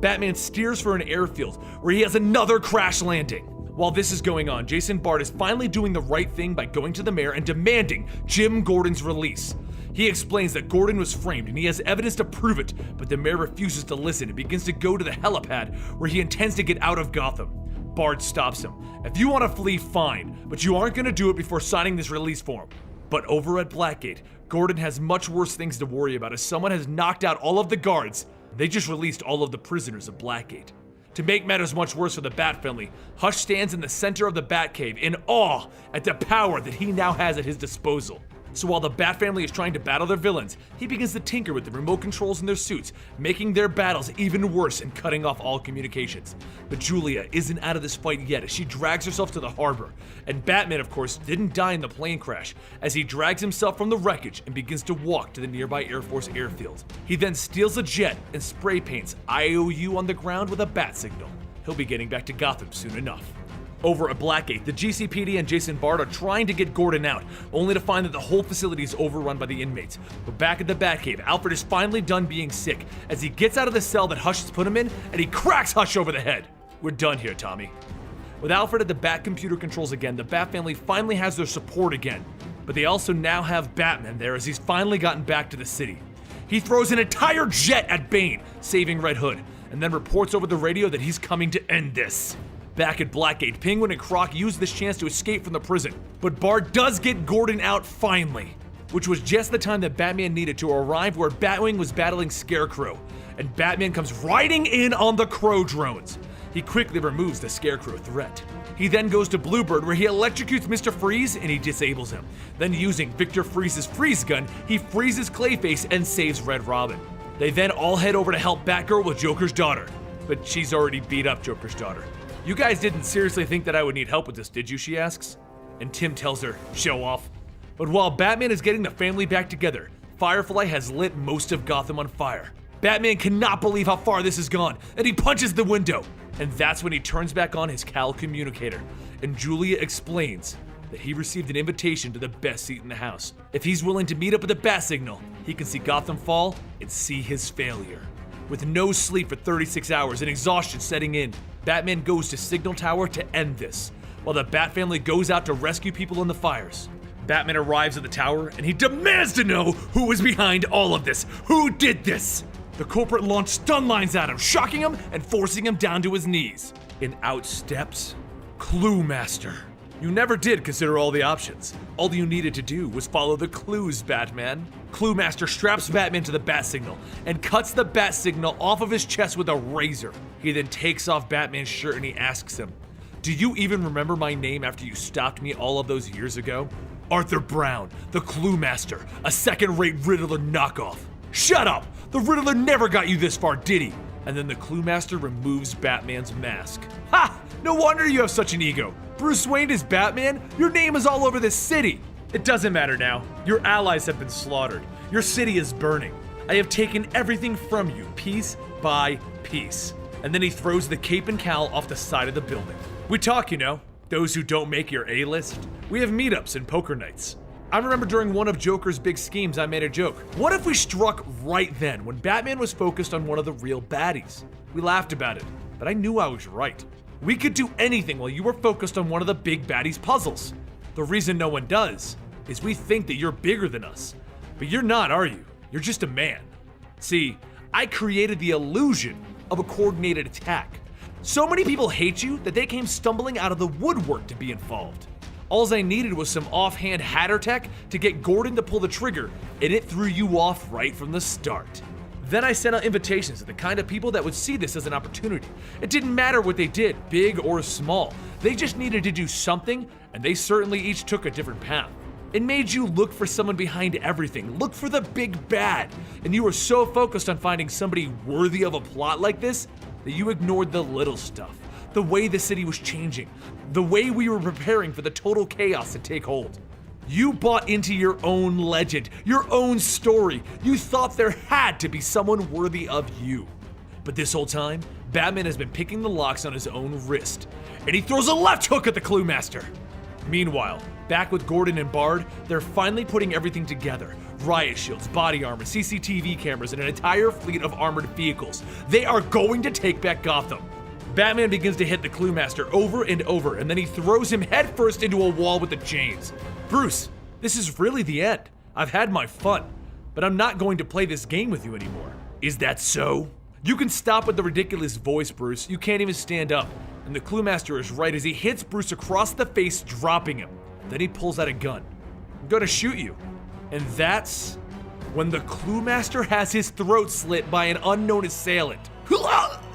Batman steers for an airfield where he has another crash landing. While this is going on, Jason Bard is finally doing the right thing by going to the mayor and demanding Jim Gordon's release. He explains that Gordon was framed and he has evidence to prove it, but the mayor refuses to listen and begins to go to the helipad where he intends to get out of Gotham. Bard stops him. If you want to flee, fine, but you aren't going to do it before signing this release form. But over at Blackgate, Gordon has much worse things to worry about as someone has knocked out all of the guards. They just released all of the prisoners of Blackgate. To make matters much worse for the Bat family, Hush stands in the center of the Batcave in awe at the power that he now has at his disposal. So while the Bat family is trying to battle their villains, he begins to tinker with the remote controls in their suits, making their battles even worse and cutting off all communications. But Julia isn't out of this fight yet as she drags herself to the harbor. And Batman, of course, didn't die in the plane crash, as he drags himself from the wreckage and begins to walk to the nearby Air Force airfield. He then steals a jet and spray paints IOU on the ground with a bat signal. He'll be getting back to Gotham soon enough. Over at Blackgate, the GCPD and Jason Bard are trying to get Gordon out, only to find that the whole facility is overrun by the inmates. But back at the Batcave, Alfred is finally done being sick as he gets out of the cell that Hush has put him in and he cracks Hush over the head. We're done here, Tommy. With Alfred at the Bat computer controls again, the Bat family finally has their support again. but they also now have Batman there as he's finally gotten back to the city. He throws an entire jet at Bane, saving Red Hood, and then reports over the radio that he's coming to end this. Back at Blackgate, Penguin and Croc use this chance to escape from the prison, but Bart does get Gordon out finally, which was just the time that Batman needed to arrive where Batwing was battling Scarecrow, and Batman comes riding in on the Crow drones. He quickly removes the Scarecrow threat. He then goes to Bluebird where he electrocutes Mr. Freeze and he disables him. Then using Victor Freeze's freeze gun, he freezes Clayface and saves Red Robin. They then all head over to help Batgirl with Joker's daughter, but she's already beat up Joker's daughter. "You guys didn't seriously think that I would need help with this, did you?" she asks. And Tim tells her, "Show off." But while Batman is getting the family back together, Firefly has lit most of Gotham on fire. Batman cannot believe how far this has gone, and he punches the window. And that's when he turns back on his Cal communicator, and Julia explains that he received an invitation to the best seat in the house. If he's willing to meet up at the Bat Signal, he can see Gotham fall and see his failure. With no sleep for 36 hours and exhaustion setting in, Batman goes to Signal Tower to end this, while the Bat family goes out to rescue people in the fires. Batman arrives at the tower and he demands to know who was behind all of this. Who did this? The culprit launched stun lines at him, shocking him and forcing him down to his knees. And out steps Clue Master. You never did consider all the options. All you needed to do was follow the clues, Batman. Clue Master straps Batman to the Bat Signal and cuts the Bat Signal off of his chest with a razor. He then takes off Batman's shirt and he asks him, "Do you even remember my name after you stopped me all of those years ago?" "Arthur Brown, the Clue Master, a second-rate Riddler knockoff." "Shut up! The Riddler never got you this far, did he?" And then the Clue Master removes Batman's mask. "Ha! No wonder you have such an ego. Bruce Wayne is Batman? Your name is all over this city." "It doesn't matter now. Your allies have been slaughtered. Your city is burning. I have taken everything from you, piece by piece." And then he throws the cape and cowl off the side of the building. "We talk, you know, those who don't make your A-list. We have meetups and poker nights. I remember during one of Joker's big schemes, I made a joke. What if we struck right then when Batman was focused on one of the real baddies? We laughed about it, but I knew I was right. We could do anything while you were focused on one of the big baddies' puzzles. The reason no one does is we think that you're bigger than us. But you're not, are you? You're just a man. See, I created the illusion of a coordinated attack. So many people hate you that they came stumbling out of the woodwork to be involved. Alls I needed was some offhand hatter tech to get Gordon to pull the trigger, and it threw you off right from the start. Then I sent out invitations to the kind of people that would see this as an opportunity. It didn't matter what they did, big or small. They just needed to do something, and they certainly each took a different path. It made you look for someone behind everything, look for the big bad, and you were so focused on finding somebody worthy of a plot like this that you ignored the little stuff. The way the city was changing, the way we were preparing for the total chaos to take hold. You bought into your own legend, your own story. You thought there had to be someone worthy of you. But this whole time, Batman has been picking the locks on his own wrist, and he throws a left hook at the Clue Master. Meanwhile, back with Gordon and Bard, they're finally putting everything together. Riot shields, body armor, CCTV cameras, and an entire fleet of armored vehicles. They are going to take back Gotham. Batman begins to hit the Clue Master over and over, and then he throws him headfirst into a wall with the chains. "Bruce, this is really the end. I've had my fun, but I'm not going to play this game with you anymore." "Is that so?" "You can stop with the ridiculous voice, Bruce. You can't even stand up." And the Clue Master is right as he hits Bruce across the face, dropping him. Then he pulls out a gun. "I'm gonna shoot you." And that's when the Clue Master has his throat slit by an unknown assailant.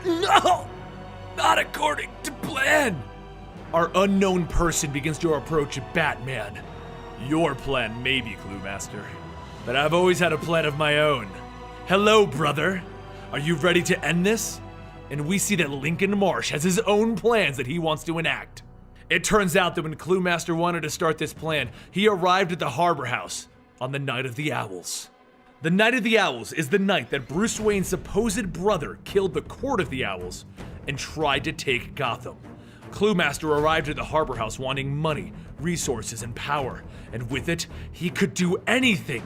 No! Not according to plan. Our unknown person begins to approach Batman. "Your plan may be, Clue Master, but I've always had a plan of my own. Hello, brother. Are you ready to end this?" And we see that Lincoln Marsh has his own plans that he wants to enact. It turns out that when Clue Master wanted to start this plan, he arrived at the Harbor House on the Night of the Owls. The Night of the Owls is the night that Bruce Wayne's supposed brother killed the Court of the Owls and tried to take Gotham. Clue Master arrived at the Harbor House wanting money, resources, and power, and with it, he could do anything.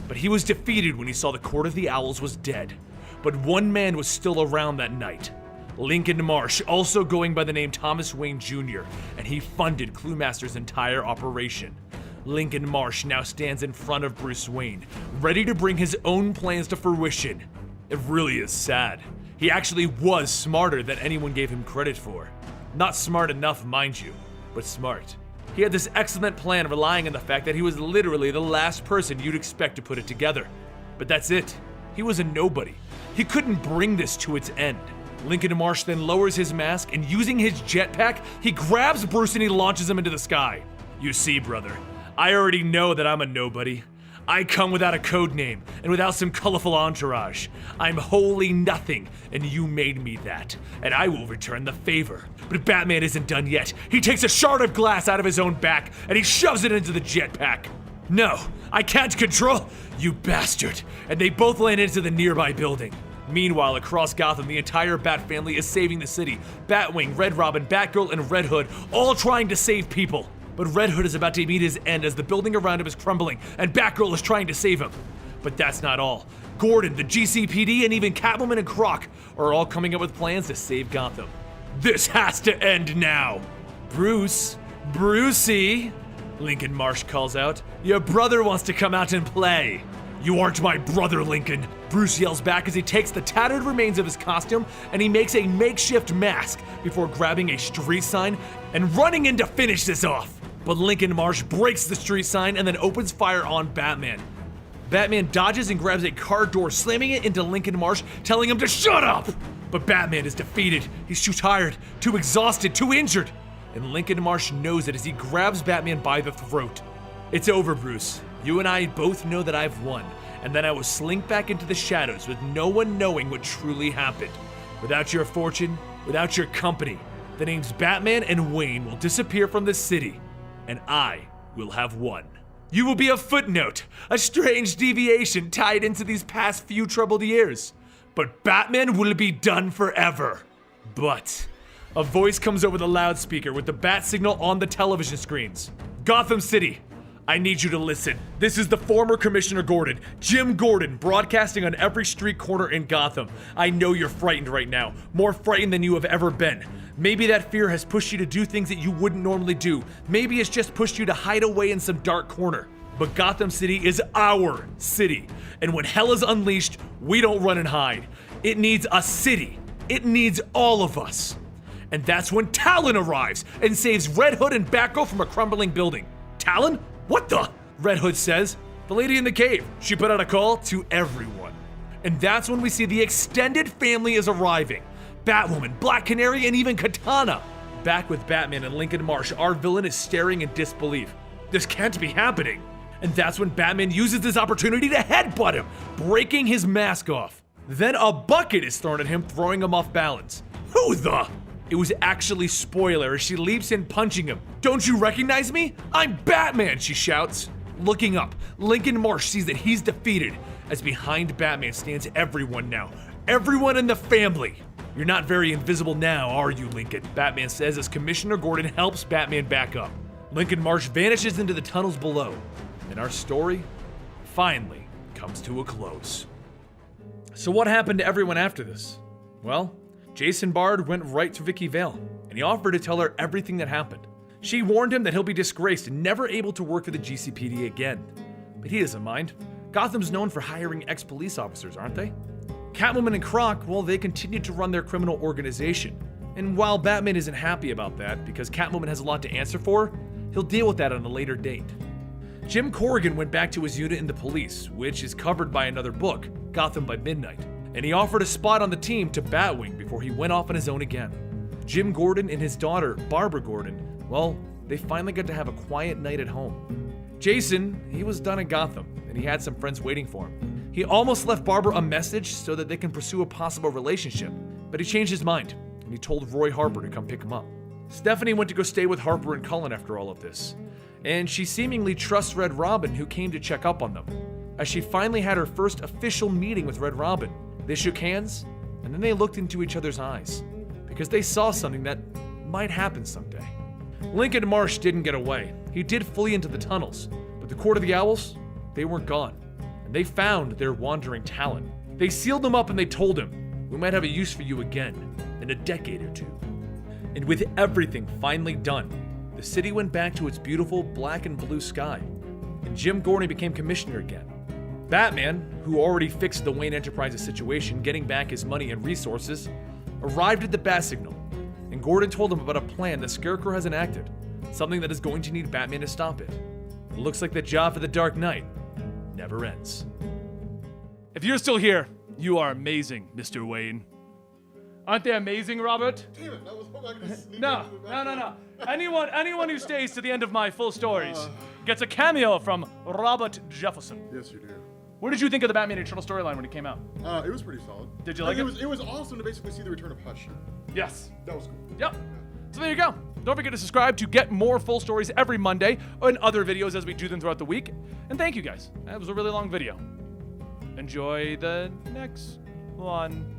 But he was defeated when he saw the Court of the Owls was dead. But one man was still around that night. Lincoln Marsh, also going by the name Thomas Wayne Jr., and he funded Clue Master's entire operation. Lincoln Marsh now stands in front of Bruce Wayne, ready to bring his own plans to fruition. It really is sad. He actually was smarter than anyone gave him credit for. Not smart enough, mind you, but smart. He had this excellent plan relying on the fact that he was literally the last person you'd expect to put it together. But that's it. He was a nobody. He couldn't bring this to its end. Lincoln Marsh then lowers his mask, and using his jetpack, he grabs Bruce and he launches him into the sky. You see, brother, I already know that I'm a nobody. I come without a code name and without some colorful entourage. I'm wholly nothing, and you made me that, and I will return the favor. But Batman isn't done yet. He takes a shard of glass out of his own back, and he shoves it into the jetpack. No, I can't control, you bastard. And they both land into the nearby building. Meanwhile, across Gotham, the entire Bat family is saving the city. Batwing, Red Robin, Batgirl, and Red Hood, all trying to save people. But Red Hood is about to meet his end as the building around him is crumbling, and Batgirl is trying to save him. But that's not all. Gordon, the GCPD, and even Catwoman and Croc are all coming up with plans to save Gotham. This has to end now. Brucey, Lincoln Marsh calls out. Your brother wants to come out and play. You aren't my brother, Lincoln. Bruce yells back as he takes the tattered remains of his costume and he makes a makeshift mask before grabbing a street sign and running in to finish this off. But Lincoln Marsh breaks the street sign and then opens fire on Batman. Batman dodges and grabs a car door, slamming it into Lincoln Marsh, telling him to shut up! But Batman is defeated. He's too tired, too exhausted, too injured. And Lincoln Marsh knows it as he grabs Batman by the throat. It's over, Bruce. You and I both know that I've won, and then I will slink back into the shadows with no one knowing what truly happened. Without your fortune, without your company, the names Batman and Wayne will disappear from the city, and I will have won. You will be a footnote, a strange deviation tied into these past few troubled years. But Batman will be done forever. But a voice comes over the loudspeaker with the bat signal on the television screens. Gotham City, I need you to listen. This is the former Commissioner Gordon, Jim Gordon, broadcasting on every street corner in Gotham. I know you're frightened right now, more frightened than you have ever been. Maybe that fear has pushed you to do things that you wouldn't normally do. Maybe it's just pushed you to hide away in some dark corner. But Gotham City is our city. And when hell is unleashed, we don't run and hide. It needs a city. It needs all of us. And that's when Talon arrives and saves Red Hood and Batgirl from a crumbling building. Talon? What the? Red Hood says. The lady in the cave. She put out a call to everyone. And that's when we see the extended family is arriving. Batwoman, Black Canary, and even Katana. Back with Batman and Lincoln Marsh, our villain is staring in disbelief. This can't be happening. And that's when Batman uses this opportunity to headbutt him, breaking his mask off. Then a bucket is thrown at him, throwing him off balance. Who the? It was actually Spoiler as she leaps in, punching him. Don't you recognize me? I'm Batman, she shouts. Looking up, Lincoln Marsh sees that he's defeated, as behind Batman stands everyone now. Everyone in the family. You're not very invisible now, are you, Lincoln? Batman says as Commissioner Gordon helps Batman back up. Lincoln Marsh vanishes into the tunnels below, and our story finally comes to a close. So what happened to everyone after this? Well, Jason Bard went right to Vicky Vale, and he offered to tell her everything that happened. She warned him that he'll be disgraced and never able to work for the GCPD again. But he doesn't mind. Gotham's known for hiring ex-police officers, aren't they? Catwoman and Croc, well, they continued to run their criminal organization. And while Batman isn't happy about that, because Catwoman has a lot to answer for, he'll deal with that on a later date. Jim Corrigan went back to his unit in the police, which is covered by another book, Gotham by Midnight, and he offered a spot on the team to Batwing before he went off on his own again. Jim Gordon and his daughter, Barbara Gordon, well, they finally got to have a quiet night at home. Jason, he was done in Gotham, and he had some friends waiting for him. He almost left Barbara a message so that they can pursue a possible relationship, but he changed his mind, and he told Roy Harper to come pick him up. Stephanie went to go stay with Harper and Cullen after all of this, and she seemingly trusts Red Robin, who came to check up on them. As she finally had her first official meeting with Red Robin, they shook hands, and then they looked into each other's eyes, because they saw something that might happen someday. Lincoln Marsh didn't get away. He did flee into the tunnels, but the Court of the Owls, they weren't gone, and they found their wandering Talon. They sealed him up and they told him, we might have a use for you again in a decade or two. And with everything finally done, the city went back to its beautiful black and blue sky, and Jim Gordon became commissioner again. Batman, who already fixed the Wayne Enterprises situation, getting back his money and resources, arrived at the Bat Signal, and Gordon told him about a plan the Scarecrow has enacted, something that is going to need Batman to stop it. It looks like the job for the Dark Knight never ends. If you're still here, you are amazing, Mr. Wayne. Aren't they amazing, Robert? Damn it, that was what I could sneak No. Anyone who stays to the end of my full stories gets a cameo from Robert Jefferson. Yes, you do. What did you think of the Batman Eternal storyline when it came out? It was pretty solid. Did you like it? It was awesome to basically see the return of Hush. Yes. That was cool. Yep. So there you go. Don't forget to subscribe to get more full stories every Monday and other videos as we do them throughout the week. And thank you guys. That was a really long video. Enjoy the next one.